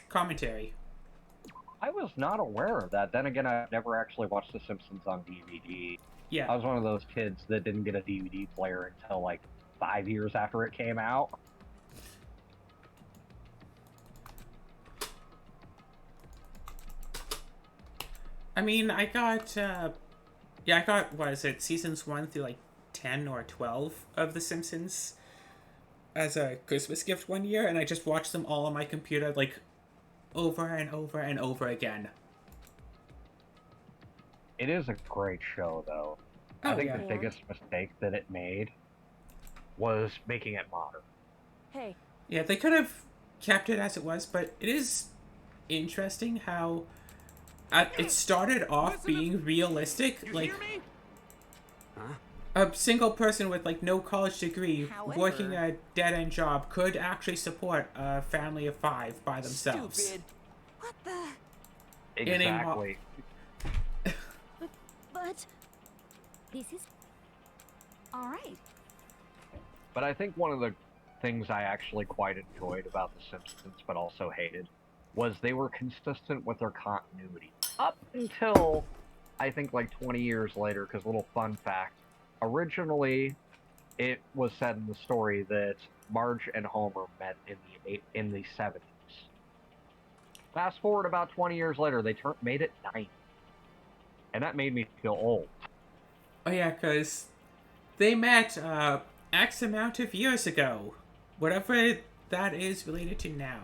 S1: commentary.
S2: I was not aware of that. Then again, I've never actually watched The Simpsons on DVD.
S1: Yeah.
S2: I was one of those kids that didn't get a DVD player until like 5 years after it came out.
S1: I mean, I got, what is it, seasons 1 through like 10 or 12 of The Simpsons as a Christmas gift one year, and I just watched them all on my computer, like, over and over and over again.
S2: It is a great show, though.
S1: Oh,
S2: I think
S1: yeah.
S2: the biggest mistake that it made was making it modern.
S4: Hey.
S1: Yeah, they could have kept it as it was, but it is interesting how it started off being realistic, like a single person with like no college degree working a dead-end job could actually support a family of 5 by themselves.
S4: Stupid. What the?
S2: Exactly.
S4: But this is all right.
S2: But I think one of the things I actually quite enjoyed about The Simpsons, but also hated, was they were consistent with their continuity. Up until, I think, like 20 years later, because little fun fact, originally it was said in the story that Marge and Homer met in the 70s. Fast forward about 20 years later, they made it 90. And that made me feel old.
S1: Oh yeah, because they met X amount of years ago. Whatever that is related to now.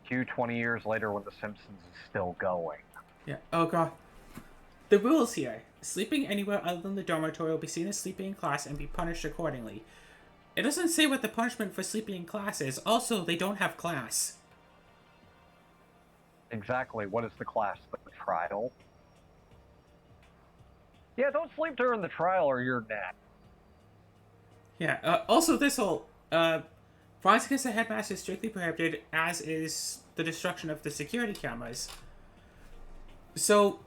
S2: 20 years later when The Simpsons is still going.
S1: Yeah, oh god. The rules here. Sleeping anywhere other than the dormitory will be seen as sleeping in class and be punished accordingly. It doesn't say what the punishment for sleeping in class is. Also, they don't have class.
S2: Exactly. What is the class? The trial? Yeah, don't sleep during the trial or you're dead.
S1: Yeah, also this whole, violence against the headmaster is strictly prohibited, as is the destruction of the security cameras. So,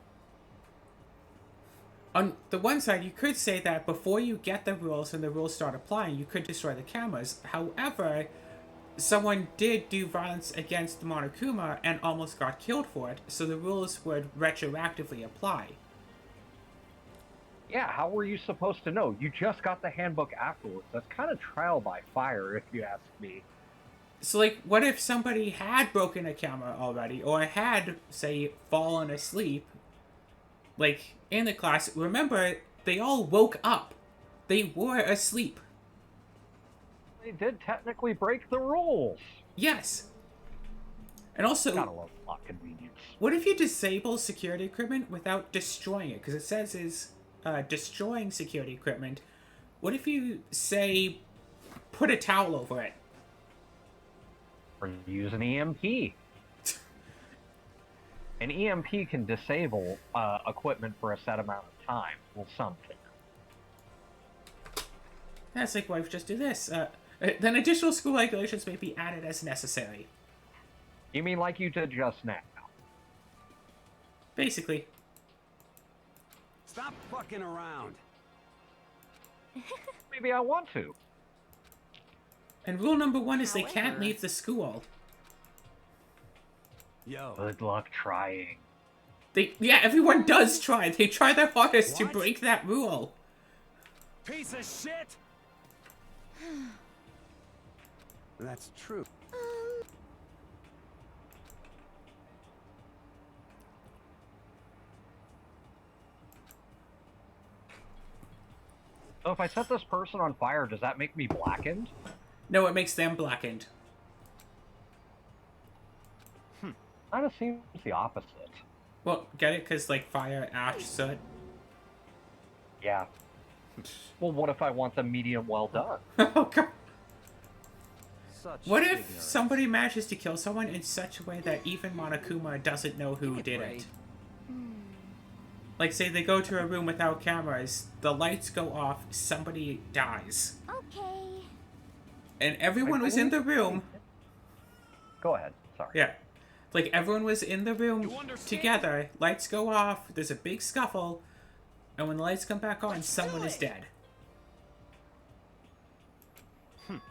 S1: on the one side, you could say that before you get the rules and the rules start applying, you could destroy the cameras. However, someone did do violence against the Monokuma and almost got killed for it, so the rules would retroactively apply.
S2: Yeah, how were you supposed to know? You just got the handbook afterwards. That's kind of trial by fire, if you ask me.
S1: So, like, what if somebody had broken a camera already, or had, say, fallen asleep, like, in the class? Remember, they all woke up. They were asleep.
S2: They did technically break the rules.
S1: Yes. And also,
S2: Gotta love plot convenience.
S1: what if you disable security equipment without destroying it? Because it says is destroying security equipment. What if you, say, put a towel over it?
S2: Or use an EMP. An EMP can disable equipment for a set amount of time. Well, some can.
S1: That's like, why just do this? Then additional school regulations may be added as necessary.
S2: You mean like you did just now?
S1: Basically.
S3: Stop fucking around.
S2: Maybe I want to.
S1: And rule number 1 is they can't
S4: However-
S1: leave the school.
S3: Yo,
S2: Good luck trying.
S1: Yeah, everyone does try. They try their hardest to
S3: What?
S1: break that rule.
S3: piece of shit! That's true.
S2: So if I set this person on fire, does that make me blackened?
S1: No, it makes them blackened.
S2: Kind of seems the opposite.
S1: Well, get it? Because, like, fire, ash, soot.
S2: Yeah. Well, what if I want them medium well done?
S1: Oh, God.
S10: Such
S1: What if
S10: ignorance.
S1: somebody manages to kill someone in such a way that even Monokuma doesn't know who did it? Like, say they go to a room without cameras, the lights go off, somebody dies.
S4: Okay.
S1: And everyone was in the room.
S2: Go ahead. Sorry.
S1: Yeah. Like, everyone was in the room
S5: You understand?
S1: together, lights go off, there's a big scuffle, and when the lights come back on, someone is dead.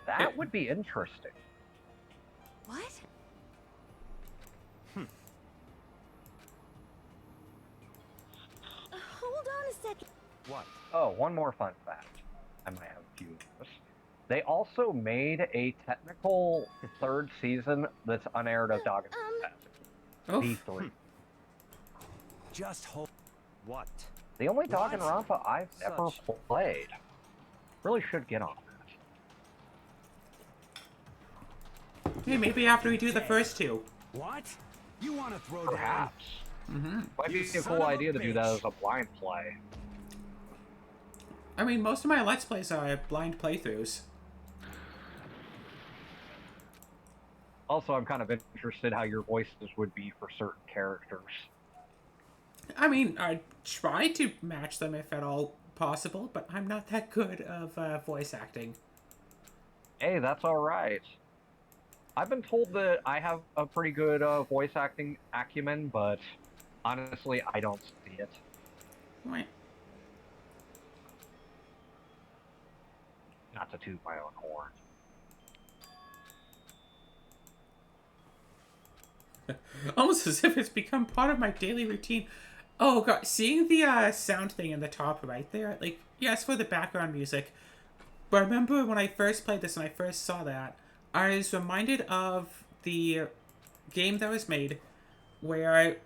S2: That would be interesting.
S4: What? Hold on a second.
S10: What?
S2: Oh, one more fun fact. I might have a few of this. They also made a technical third season that's unaired of Danganronpa.
S1: Oh,
S2: V3.
S3: Just hold. What?
S2: The only
S3: What?
S2: Danganronpa I've ever
S10: Such-
S2: played. Really should get on that.
S1: hey, maybe after we do the first 2.
S3: What? You want to throw down?
S2: Perhaps.
S1: Mm-hmm.
S2: Might be
S3: You
S2: a
S3: son
S2: cool
S3: of a
S2: idea to do that
S3: bitch.
S2: as a blind play.
S1: I mean, most of my Let's Plays are blind playthroughs.
S2: Also, I'm kind of interested how your voices would be for certain characters.
S1: I mean, I try to match them if at all possible, but I'm not that good of voice acting.
S2: Hey, that's alright. I've been told that I have a pretty good voice acting acumen, but honestly, I don't see it.
S1: Right.
S2: Not to toot my own horn.
S1: Almost as if it's become part of my daily routine. Oh god, seeing the sound thing in the top right there, like, yes, for the background music. But I remember when I first played this and I first saw that, I was reminded of the game that was made where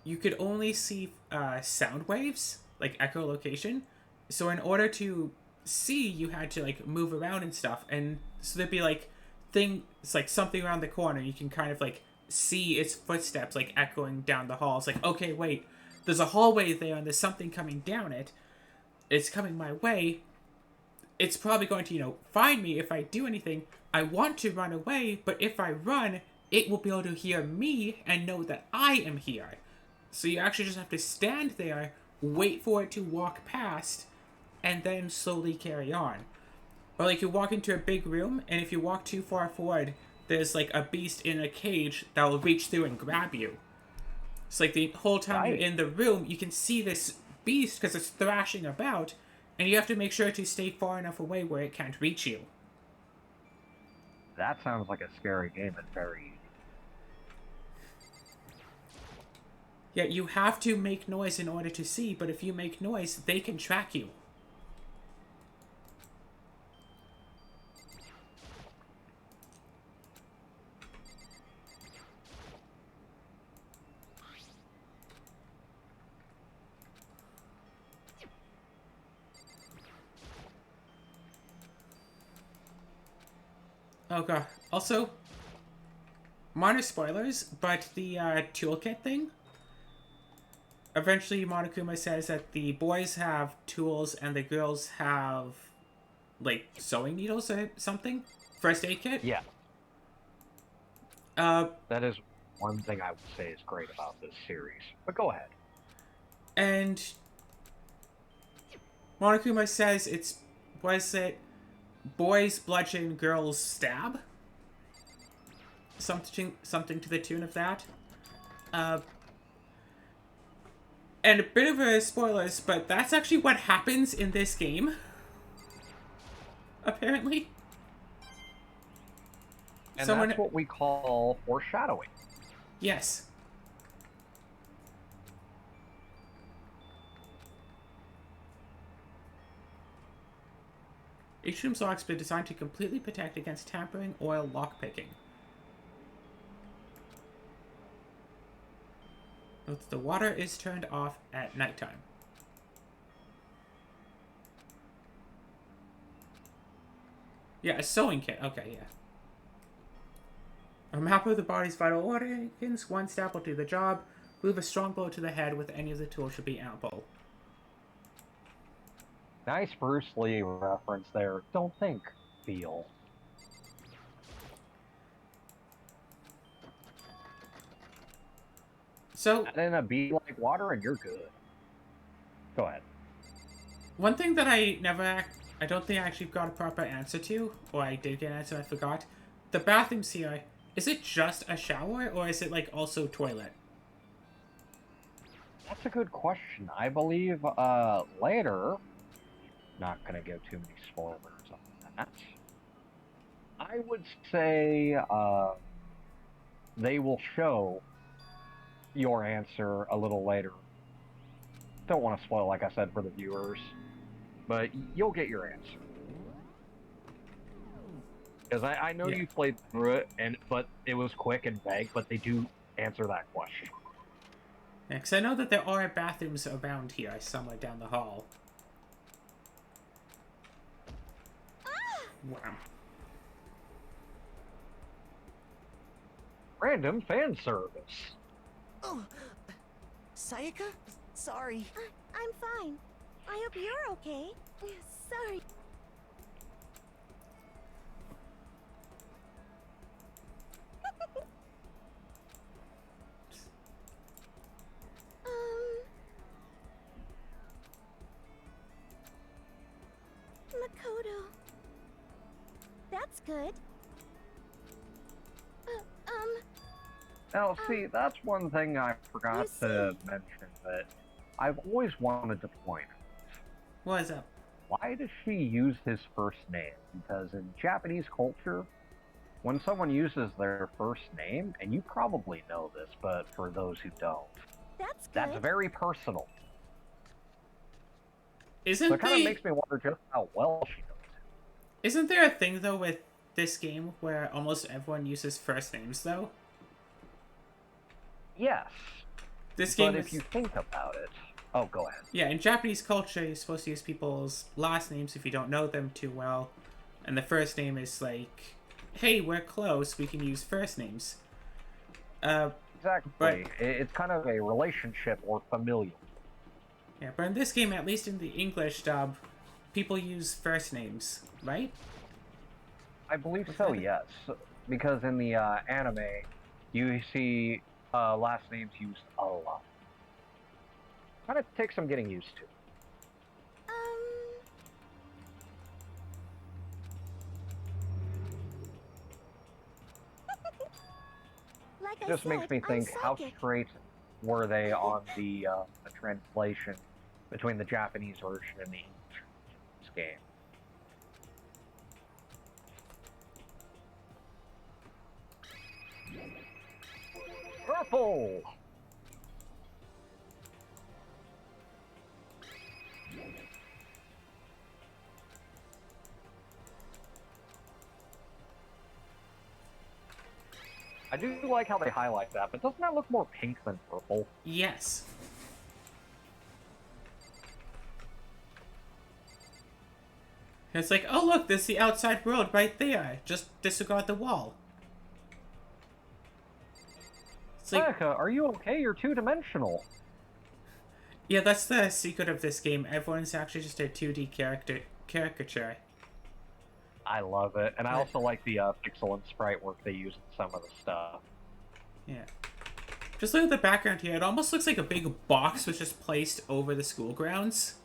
S1: you could only see sound waves, like echolocation. So in order to see, you had to like move around and stuff, and so there'd be like things like something around the corner. You can kind of like see its footsteps like echoing down the hall. It's like, okay, wait, there's a hallway there and there's something coming down it. It's coming my way. It's probably going to, you know, find me if I do anything. I want to run away, but if I run, it will be able to hear me and know that I am here. So you actually just have to stand there, wait for it to walk past, and then slowly carry on. Or like you walk into a big room, and if you walk too far forward, there's like a beast in a cage that will reach through and grab you. It's like the whole time you're in the room, you can see this beast because it's thrashing about, and you have to make sure to stay far enough away where it can't reach you.
S2: That sounds like a scary game and very...
S1: Yeah, you have to make noise in order to see, but if you make noise, they can track you. Oh god. Also, minor spoilers, but the toolkit thing. Eventually, Monokuma says that the boys have tools and the girls have, like, sewing needles or something? First aid kit?
S2: Yeah,
S1: Uh,
S2: that is one thing I would say is great about this series. But go ahead.
S1: and Monokuma says it's, was it boys bludgeon, girls stab? Something to the tune of that. And a bit of a spoilers, but that's actually what happens in this game. Apparently.
S2: And
S1: Someone...
S2: that's what we call foreshadowing.
S1: Yes. Each room's lock's been designed to completely protect against tampering or lockpicking. Note the water is turned off at nighttime. Yeah, a sewing kit. Okay, yeah. A map of the body's vital organs. One step will do the job. Move a strong blow to the head with any of the tools should be ample.
S2: Nice Bruce Lee reference there. Don't think, feel.
S1: So,
S2: Add in a bead like water and you're good. Go ahead.
S1: one thing that I don't think I actually got a proper answer to, or I did get an answer and I forgot. The bathrooms here, is it just a shower, or is it, like, also toilet?
S2: That's a good question. I believe, later, not gonna give too many spoilers on that. I would say, they will show your answer a little later. Don't want to spoil, like I said, for the viewers, but you'll get your answer. Because I know you played through it, but it was quick and vague, but they do answer that question.
S1: Yeah, because I know that there are bathrooms around here, somewhere down the hall. Wow.
S2: Random fan service.
S8: Oh, Sayaka? Sorry.
S4: I'm fine. I hope you're okay. Sorry. Makoto. That's good.
S2: Now, see, that's one thing I forgot to mention that I've always wanted to point out.
S1: What is that?
S2: Why does she use his first name? Because in Japanese culture, when someone uses their first name, and you probably know this, but for those who don't, that's very personal. So it kind of makes me wonder just how well she knows it.
S1: Isn't there a thing, though, with this game where almost everyone uses first names, though?
S2: Yes.
S1: This game
S2: but if you think about it... Oh, go ahead.
S1: Yeah, in Japanese culture, you're supposed to use people's last names if you don't know them too well. And the first name is like, hey, we're close, we can use first names.
S2: Exactly.
S1: But,
S2: it's kind of a relationship or familial.
S1: Yeah, but in this game, at least in the English dub, people use first names, right?
S2: I believe so, yes. Because in the anime, you see last names used a lot. Kind of takes some getting used to.
S4: Like
S2: Just makes me think, how straight were they on the translation between the Japanese version and the English version of this game? Purple! I do like how they highlight that, but doesn't that look more pink than purple?
S1: Yes. It's like, oh look, there's the outside world right there. Just disregard the wall.
S2: Like, Sayaka, are you okay? You're two-dimensional.
S1: Yeah, that's the secret of this game. Everyone's actually just a 2D caricature.
S2: I love it, and I also like the pixel and sprite work they use in some of the stuff.
S1: Yeah. Just look at the background here. It almost looks like a big box was just placed over the school grounds.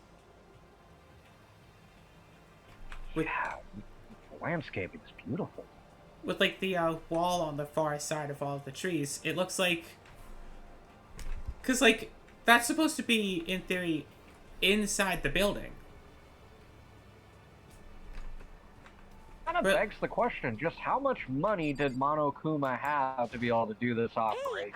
S2: Yeah, the landscaping is beautiful.
S1: With, like, the wall on the far side of all of the trees. It looks like... Because, like, that's supposed to be, in theory, inside the building.
S2: Kind kind of begs the question, just how much money did Monokuma have to be able to do this operation?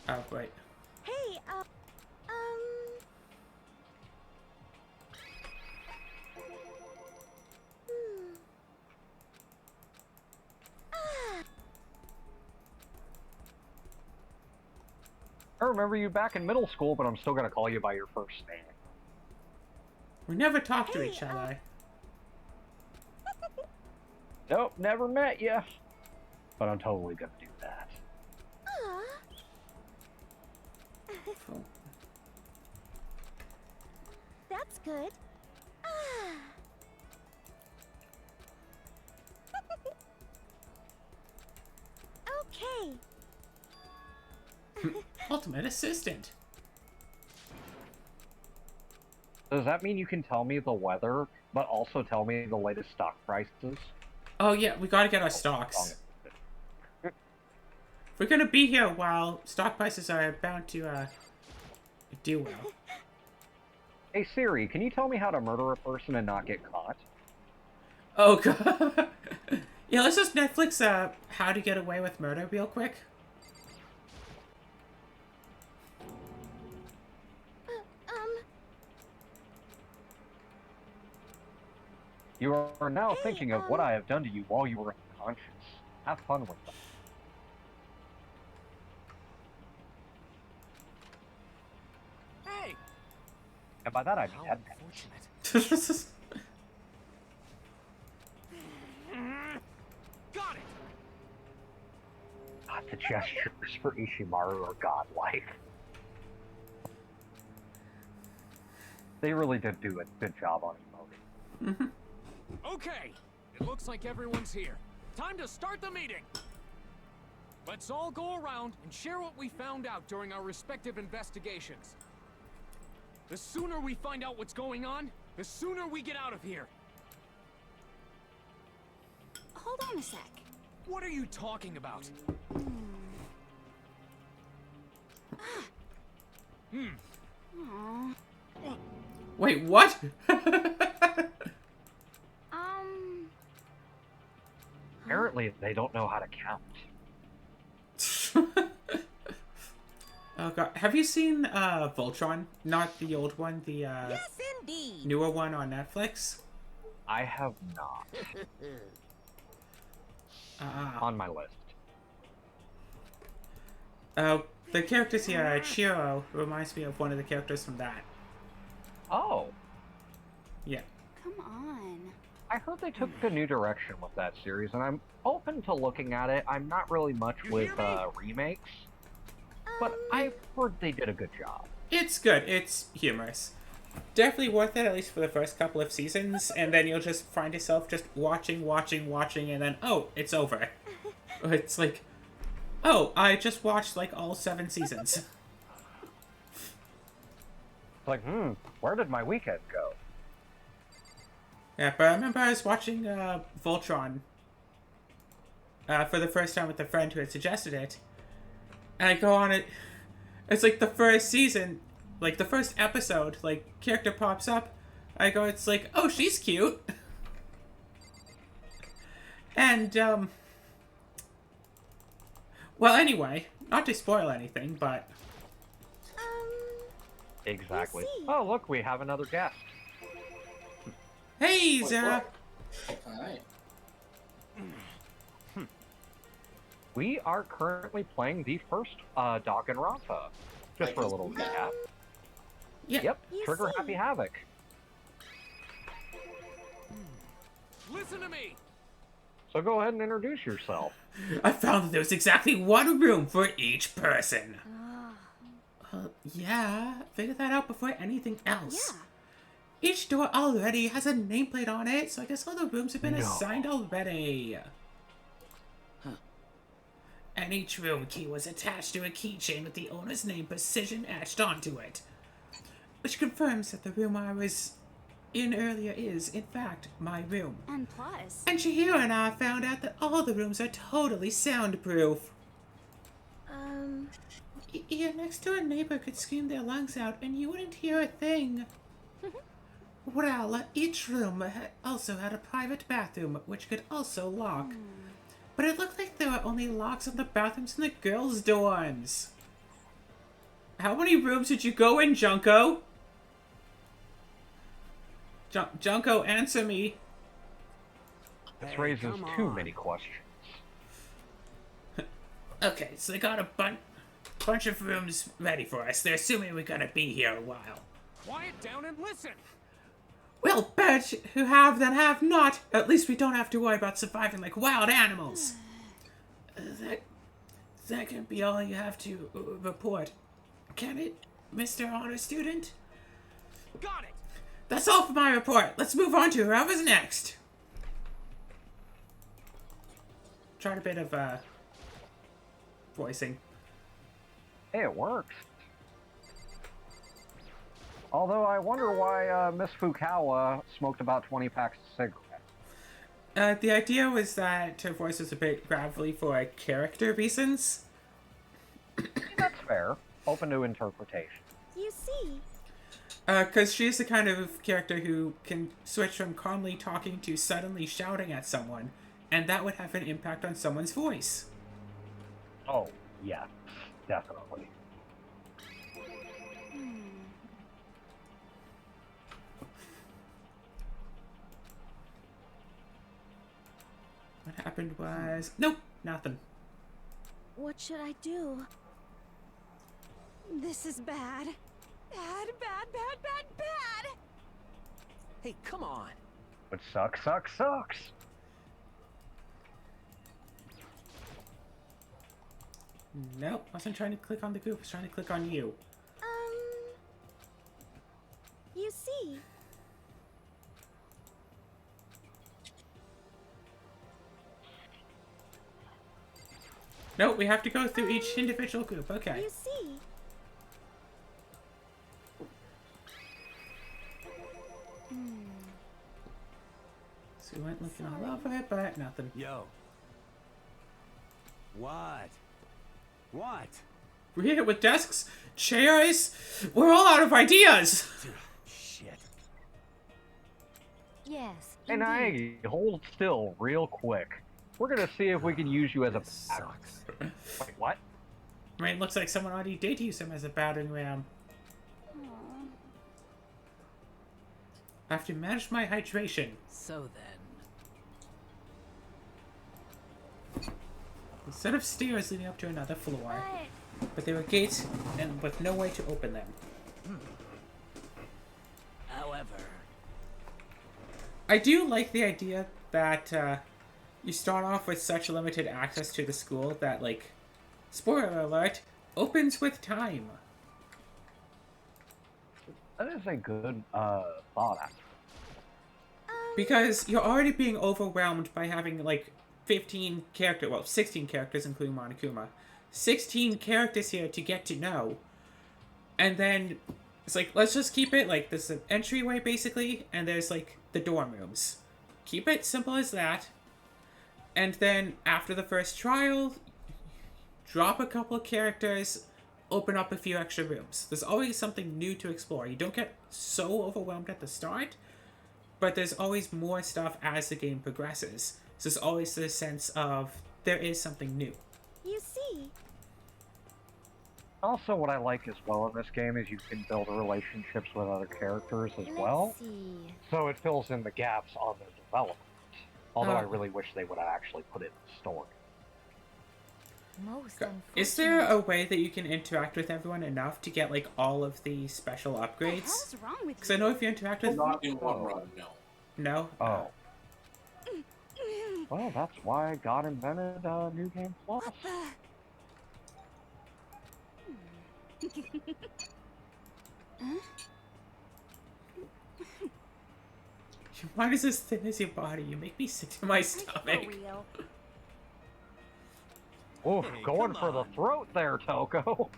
S1: Oh, wait.
S4: Hey,
S2: I remember you back in middle school, but I'm still gonna call you by your first name.
S1: We never talked to each other.
S2: Nope, never met you. But I'm totally gonna do that.
S1: Oh.
S4: That's good. Okay.
S1: Ultimate assistant.
S2: Does that mean you can tell me the weather, but also tell me the latest stock prices?
S1: Oh yeah, we gotta get our stocks. We're gonna be here while stock prices are bound to do well.
S2: Hey Siri, can you tell me how to murder a person and not get caught?
S1: Oh god. Yeah, let's just Netflix How to Get Away with Murder real quick.
S2: You are now thinking of what I have done to you while you were unconscious. Have fun with them.
S5: Hey!
S2: And by that I mean
S5: How
S2: head.
S5: unfortunate. Got it!
S2: God, the gestures for Ishimaru are godlike. They really did do a good job on emoting.
S5: Okay, it looks like everyone's here. Time to start the meeting! Let's all go around and share what we found out during our respective investigations. The sooner we find out what's going on, the sooner we get out of here.
S4: Hold on a sec.
S5: What are you talking about?
S4: Aw.
S1: Wait, what?
S2: Apparently they don't know how to count.
S1: Oh god, have you seen Voltron? Not the old one, the
S6: Yes, indeed.
S1: newer one on Netflix?
S2: I have not. On my list.
S1: The characters here, Chiro, reminds me of one of the characters from that.
S2: Oh,
S1: Yeah.
S4: Come on.
S2: I heard they took a new direction with that series, and I'm open to looking at it. I'm not really much with remakes, but I've heard they did a good job.
S1: It's good. It's humorous. Definitely worth it, at least for the first couple of seasons, and then you'll just find yourself just watching, and then, oh, it's over. It's like, oh, I just watched, like, all 7 seasons.
S2: It's like, where did my weekend go?
S1: Yeah, but I remember I was watching Voltron for the first time with a friend who had suggested it, and I go on it. It's like the first season, like the first episode, like character pops up. I go, it's like, oh, she's cute, and well, anyway, not to spoil anything, but
S2: Exactly.
S4: see.
S2: Oh, look, we have another guest.
S1: hey, Zara.
S9: Alright.
S2: We are currently playing the first Danganronpa. Just for a little recap.
S1: Yeah.
S2: Yep,
S4: You
S2: Trigger
S4: see.
S2: Happy Havoc.
S5: Listen to me!
S2: So go ahead and introduce yourself.
S1: I found that there was exactly one room for each person. Yeah, figured that out before anything else.
S4: Yeah.
S1: Each door already has a nameplate on it, so I guess all the rooms have been assigned already. And each room key was attached to a keychain with the owner's name precision etched onto it. Which confirms that the room I was in earlier is, in fact, my room.
S4: And plus,
S1: And Chihiro and I found out that all the rooms are totally soundproof. Your next door neighbor could scream their lungs out and you wouldn't hear a thing. Well, each room also had a private bathroom, which could also lock. But it looked like there were only locks on the bathrooms in the girls' dorms. How many rooms did you go in, Junko? Junko, answer me.
S2: This raises too many questions.
S1: Okay, so they got a bunch of rooms ready for us. They're assuming we're gonna be here a while.
S5: Quiet down and listen.
S1: Well, bet who have then have not. At least we don't have to worry about surviving like wild animals. That can be all you have to report. Can it, Mr. Honor Student?
S5: Got it.
S1: That's all for my report. Let's move on to whoever's next. Tried a bit of voicing.
S2: Hey, it works. Although I wonder why Miss Fukawa smoked about 20 packs of cigarettes.
S1: The idea was that her voice was a bit gravelly for character reasons.
S2: That's fair. Open to interpretation.
S4: You see,
S1: Because she's the kind of character who can switch from calmly talking to suddenly shouting at someone, and that would have an impact on someone's voice.
S2: Oh, yeah, definitely.
S1: What happened was... Nope, nothing.
S4: what should I do? This is bad. Bad, bad, bad, bad, bad!
S8: Hey, come on.
S2: But sucks.
S1: Nope, wasn't trying to click on the group, I was trying to click on you.
S4: You see,
S1: Nope, we have to go through each individual group, okay.
S4: you see.
S1: So we went looking all over it, but nothing.
S3: Yo. What? What?
S1: We're here with desks, chairs, we're all out of ideas!
S3: Shit.
S4: Yes,
S2: And
S4: indeed.
S2: hold still real quick. We're gonna see if we can use you as a...
S3: Sucks.
S2: Wait, what?
S1: I mean, it looks like someone already did use him as a battering ram. I have to manage my hydration.
S8: So then.
S1: Instead of stairs leading up to another floor, but there were gates and with no way to open them.
S8: However.
S1: I do like the idea that you start off with such limited access to the school that, like, spoiler alert, opens with time.
S2: That is a good thought.
S1: Because you're already being overwhelmed by having, like, 16 characters including Monokuma. 16 characters here to get to know. And then it's like, let's just keep it, like, there's an entryway, basically, and there's, like, the dorm rooms. Keep it simple as that. And then, after the first trial, drop a couple of characters, open up a few extra rooms. There's always something new to explore. You don't get so overwhelmed at the start, but there's always more stuff as the game progresses. So there's always this sense of, there is something new.
S4: You see.
S2: Also, what I like as well in this game is you can build relationships with other characters as well.
S4: Let's see.
S2: So it fills in the gaps on their development. Although I really wish they would have actually put it in the story.
S4: Most
S1: Is there a way that you can interact with everyone enough to get, like, all of the special upgrades?
S4: What's wrong with
S1: Because I know if you interact with...
S9: Not in one run, no.
S1: No?
S2: Oh. Well, that's why God invented New Game Plus.
S1: Your mind is as thin as your body. You make me sick to my stomach.
S2: Oh,
S10: Hey,
S2: going
S10: come
S2: for the
S10: on.
S2: throat there, Toko.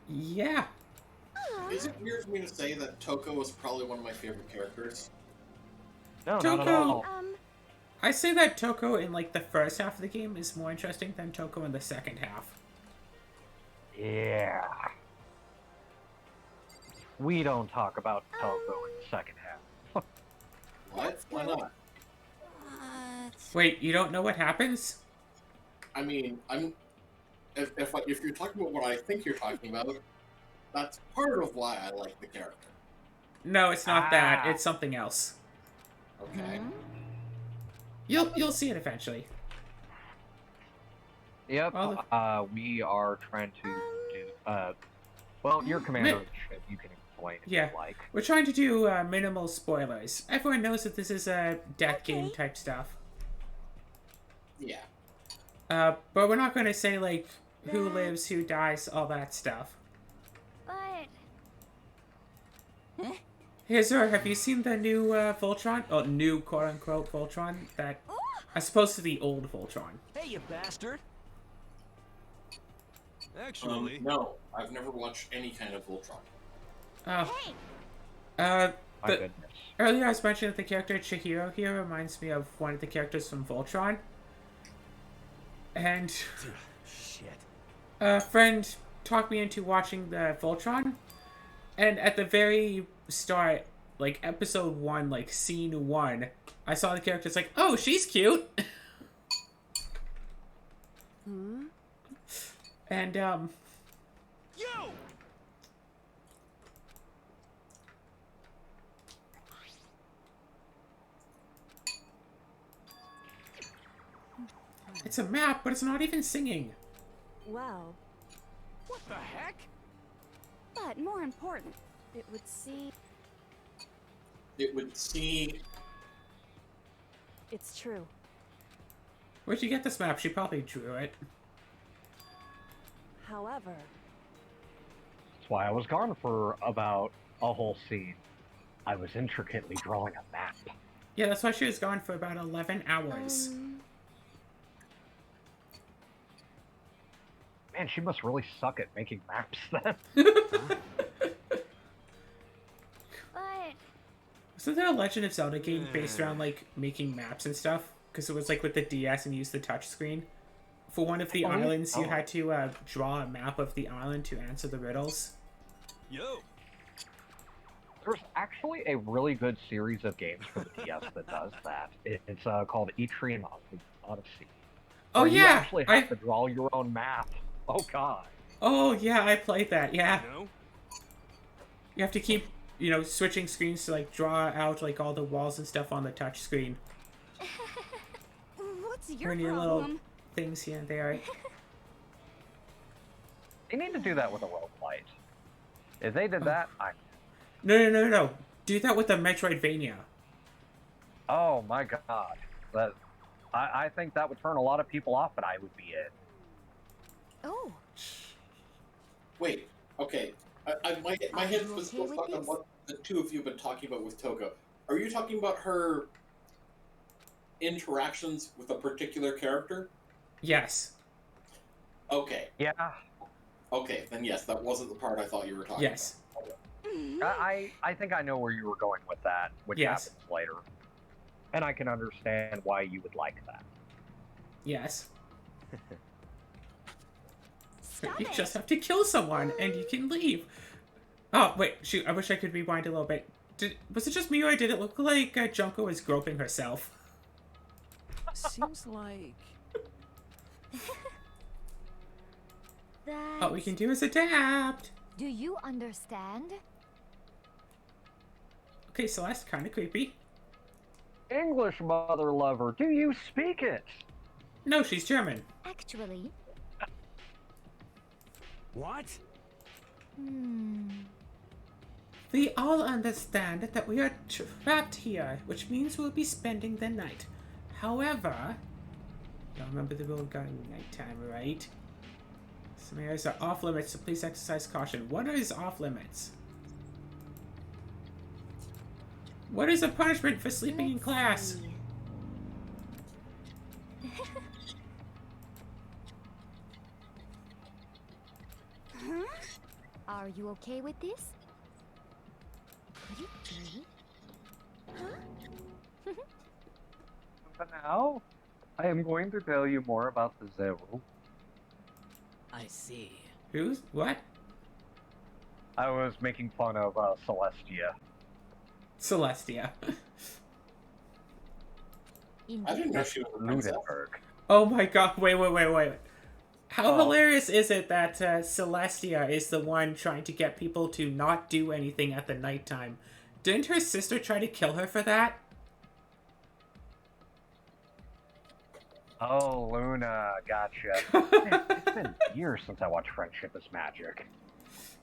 S1: Yeah.
S9: Is it weird for me to say that Toko was probably one of my favorite characters?
S2: No, not at
S1: Toko.
S2: all.
S1: I say that Toko in, like, the first half of the game is more interesting than Toko in the second half.
S2: Yeah. We don't talk about Togo in the second half.
S9: What? Why not?
S1: Wait, you don't know what happens?
S9: I mean, if you're talking about what I think you're talking about, that's part of why I like the character.
S1: No, it's not that. It's something else.
S9: Okay.
S1: You'll see it eventually.
S2: Yep. We are trying to do. Well, you're commander of the ship. You can explain if
S1: Yeah,
S2: you like.
S1: we're trying to do minimal spoilers. Everyone knows that this is a death game type stuff.
S9: Yeah.
S1: But we're not going to say, like, who lives, who dies, all that stuff.
S4: But...
S1: Hey, sir, have you seen the new Voltron? Oh, new quote-unquote Voltron that... As opposed to the old Voltron.
S8: Hey, you bastard!
S10: Actually,
S9: no, I've never watched any kind of Voltron.
S4: Hey!
S2: My goodness.
S1: Earlier I was mentioning that the character Chihiro here reminds me of one of the characters from Voltron. And
S8: Shit.
S1: a friend talked me into watching the Voltron. And at the very start, like episode 1, like scene 1, I saw the character, it's like, oh, she's cute! And,
S8: Yo!
S1: it's a map, but it's not even singing.
S11: Well,
S5: What the heck?
S11: but more important, it would seem
S9: It would seem...
S11: it's true.
S1: Where'd you get this map? She probably drew it.
S11: However,
S2: That's why I was gone for about a whole scene. I was intricately drawing a map.
S1: Yeah, that's why she was gone for about 11 hours.
S2: Man, she must really suck at making maps then.
S4: But...
S1: Wasn't there a Legend of Zelda game based around, like, making maps and stuff? Because it was, like, with the DS and used the touchscreen. For one of the islands, you had to draw a map of the island to answer the riddles.
S10: yo,
S2: There's actually a really good series of games for the DS that does that. It's called Etrian Odyssey.
S1: Oh,
S2: where you
S1: yeah!
S2: actually have to draw your own map. Oh, God.
S1: Oh, yeah, I played that, yeah.
S10: you know?
S1: You have to keep, you know, switching screens to, like, draw out, like, all the walls and stuff on the touch screen.
S11: what's your
S1: Turn your
S11: problem?
S1: little things here and there.
S2: They need to do that with a roguelite. If they did that,
S1: No. Do that with the Metroidvania.
S2: Oh my God. I think that would turn a lot of people off, but I would be in.
S4: Oh,
S9: Wait, okay. My head
S4: you
S9: was
S4: okay
S9: still
S4: with
S9: stuck on
S4: this?
S9: what the two of you have been talking about with Toko. Are you talking about her interactions with a particular character?
S1: Yes.
S9: Okay.
S2: Yeah.
S9: Okay, then yes, that wasn't the part I thought you were talking
S1: Yes.
S9: about.
S2: I think I know where you were going with that, which
S1: Yes.
S2: happens later. And I can understand why you would like that.
S1: Yes.
S11: Stop
S1: You
S11: it!
S1: just have to kill someone, and you can leave. Oh, wait, shoot, I wish I could rewind a little bit. Was it just me, or did it look like Junko was groping herself?
S8: Seems like...
S1: All we can do is adapt.
S4: do you understand?
S1: Okay, Celeste, kind of creepy.
S2: English, mother lover, do you speak it?
S1: No, she's German.
S4: Actually,
S3: What?
S1: We all understand that we are trapped here, which means we'll be spending the night. However, you remember the rule regarding nighttime, right? Some areas are off limits, so please exercise caution. What is off limits? What is a punishment for sleeping in class?
S4: see. Are you okay with this? Could it be?
S2: For now, I am going to tell you more about the Zero.
S8: I see.
S1: Who's what?
S2: I was making fun of Celestia.
S1: Celestia.
S9: I didn't know she was a princess.
S2: Ludenberg.
S1: Oh my god, wait. How hilarious is it that Celestia is the one trying to get people to not do anything at the nighttime? Didn't her sister try to kill her for that?
S2: Oh, Luna, gotcha. It's been years since I watched Friendship is Magic.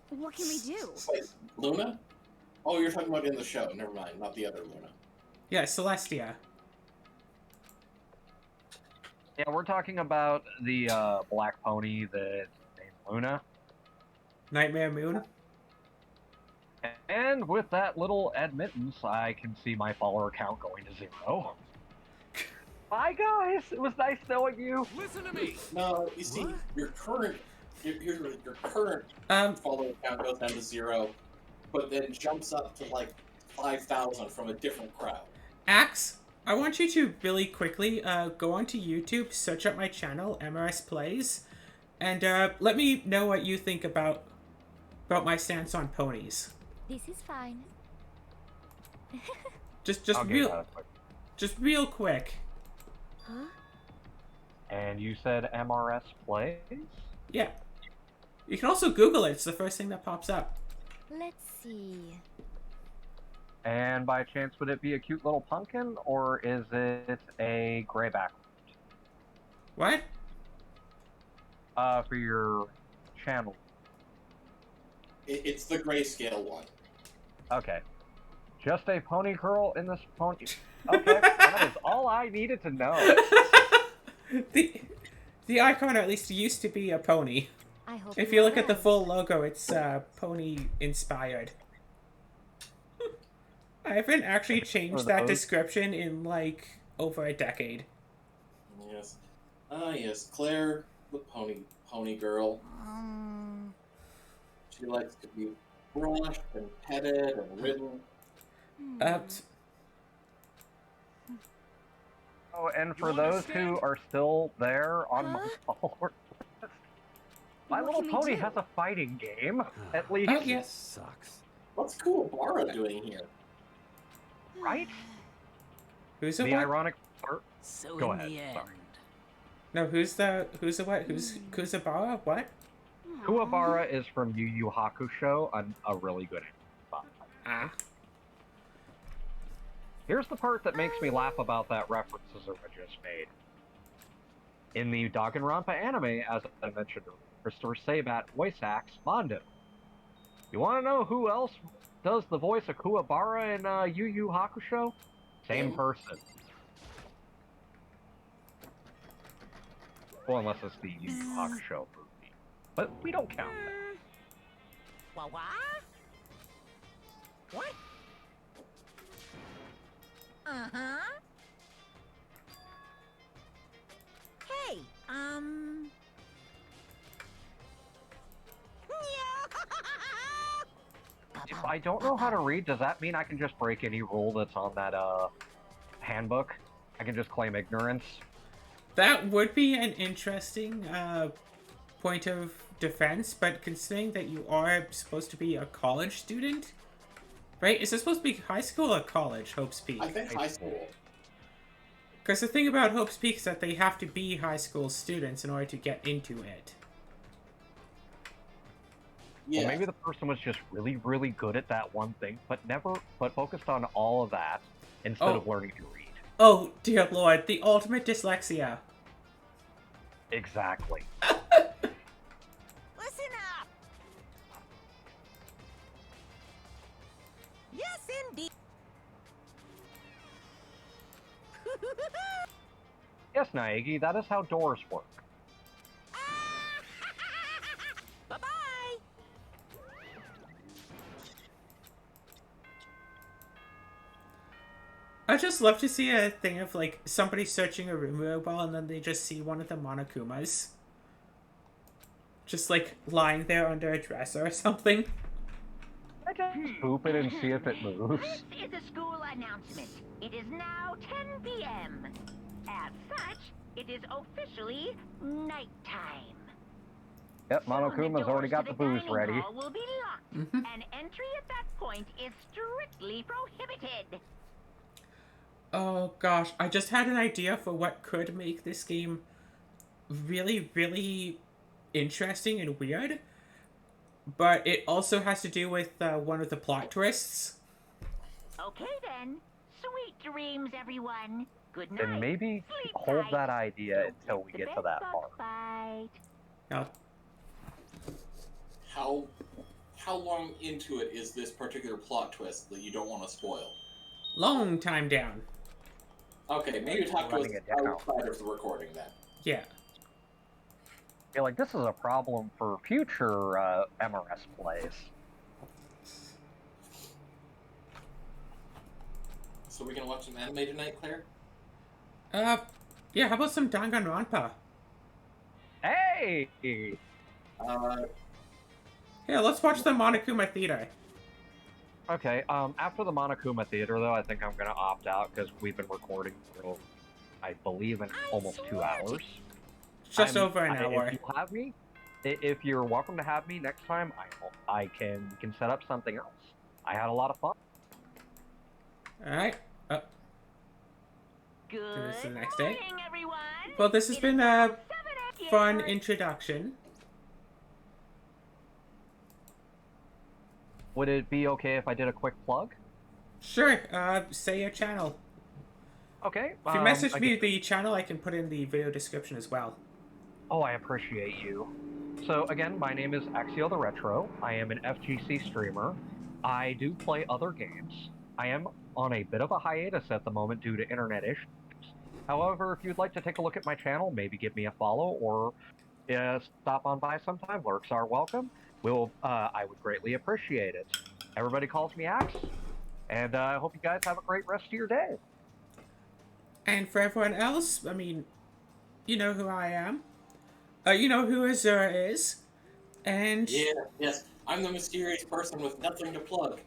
S11: What can we do?
S9: Wait, Luna? Oh, you're talking about in the show. Never mind, not the other Luna.
S1: Yeah, Celestia.
S2: Yeah, we're talking about the black pony that's named Luna.
S1: Nightmare Moon?
S2: And with that little admittance, I can see my follower count going to 0. Bye, guys. It was nice knowing you.
S5: Listen to me.
S9: No, you see, your current follower count goes down to 0, but then jumps up to like 5,000 from a different crowd.
S1: Axe, I want you to really quickly go onto YouTube, search up my channel, MRS Plays, and let me know what you think about my stance on ponies.
S11: This is fine.
S1: Just
S2: Okay,
S1: real quick.
S11: Huh?
S2: And you said MRS Plays?
S1: Yeah. You can also Google it. It's the first thing that pops up.
S11: Let's see.
S2: And by chance, would it be a cute little pumpkin, or is it a gray background?
S1: What?
S2: For your channel.
S9: It's the grayscale one.
S2: Okay. Just a pony girl in this pony... Okay, that is all I needed to know.
S1: The icon at least used to be a pony.
S11: I hope
S1: If you look at the full logo, it's pony inspired. I haven't actually changed that description in like over a decade.
S9: Yes. Yes, Claire, the pony girl. She likes to be brushed and petted and ridden.
S2: Oh, and for those who are still there on my follower list, My Little Pony has a fighting game, at least.
S1: Oh, yes.
S3: Sucks.
S9: What's Kuwabara doing here?
S2: Right?
S1: Who's
S2: the
S1: what?
S2: ironic part?
S8: So
S2: Go
S8: in
S2: ahead.
S8: the end.
S2: Sorry.
S1: No, who's the what? Who's Kusabara? What?
S2: Kuwabara is from Yu Yu Hakusho, a really good anime.
S1: Ah.
S2: Here's the part that makes me laugh about that references that I just made. In the Danganronpa anime, as I mentioned earlier, Christopher Sabat voice acts Mondo. You want to know who else does the voice of Kuwabara in Yu Yu Hakusho? Same person. Well, unless it's the Yu Yu Hakusho movie. But we don't count that.
S6: What? What? Uh-huh. Hey,
S2: If I don't know how to read, does that mean I can just break any rule that's on that handbook? I can just claim ignorance?
S1: That would be an interesting point of defense, but considering that you are supposed to be a college student, right? Is it supposed to be high school or college, Hope's Peak?
S9: I think high school.
S1: Because the thing about Hope's Peak is that they have to be high school students in order to get into it.
S9: Yeah.
S2: Well, maybe the person was just really, really good at that one thing, but focused on all of that instead of learning to read.
S1: Oh, dear lord, the ultimate dyslexia.
S2: Exactly.
S6: listen up. Yes, indeed.
S2: Yes, Naegi, that is how doors work.
S6: Bye-bye.
S1: I'd just love to see a thing of, like, somebody searching a room real well and then they just see one of the Monokumas. Just, like, lying there under a dresser or something.
S2: I just poop it and see if it moves.
S7: This is a school announcement. It is now 10 p.m. As such, it is officially nighttime.
S2: Yep, Monokuma's already got
S7: to
S2: the booze
S7: dining
S2: ready.
S7: hall will be locked,
S1: Mhm.
S7: and entry at that point is strictly prohibited.
S1: Oh gosh, I just had an idea for what could make this game really, really interesting and weird. But it also has to do with one of the plot twists.
S7: Okay then. Sweet dreams, everyone. Good night.
S2: Then maybe
S7: Sleep
S2: hold
S7: tight.
S2: that idea
S7: Don't
S2: until
S7: let
S2: we
S7: the
S2: get to that
S7: bedbugs
S2: part.
S7: bite.
S1: Now,
S9: How long into it is this particular plot twist that you don't want to spoil?
S1: long time down.
S9: Okay, maybe talk to us
S2: Running it down.
S9: outside of the recording then.
S1: Yeah.
S2: Yeah, like this is a problem for future MRS plays.
S9: So we can watch some anime tonight, Claire?
S1: Yeah, how about some Danganronpa?
S2: Hey!
S1: Yeah, let's watch the Monokuma Theater.
S2: Okay, after the Monokuma Theater, though, I think I'm gonna opt out because we've been recording for, I believe, in almost 2 hours.
S1: Just over an hour.
S2: If you have me, if you're welcome to have me next time, I can set up something else. I had a lot of fun.
S1: Alright.
S7: Good
S1: This is the next day.
S7: morning, everyone.
S1: Well, this has
S7: It
S1: been
S7: is now
S1: a
S7: 7
S1: fun
S7: a.m.
S1: introduction.
S2: Would it be okay if I did a quick plug?
S1: Sure, say your channel.
S2: Okay.
S1: If you message me the channel, I can put in the video description as well.
S2: Oh, I appreciate you. So again, my name is Axio the Retro. I am an FGC streamer. I do play other games. I am on a bit of a hiatus at the moment due to internet issues. However, if you'd like to take a look at my channel, maybe give me a follow or stop on by sometime, lurks are welcome. I would greatly appreciate it. Everybody calls me Axe, and I hope you guys have a great rest of your day.
S1: And for everyone else, I mean, you know who I am. You know who Azura is. And...
S9: Yeah, yes. I'm the mysterious person with nothing to plug.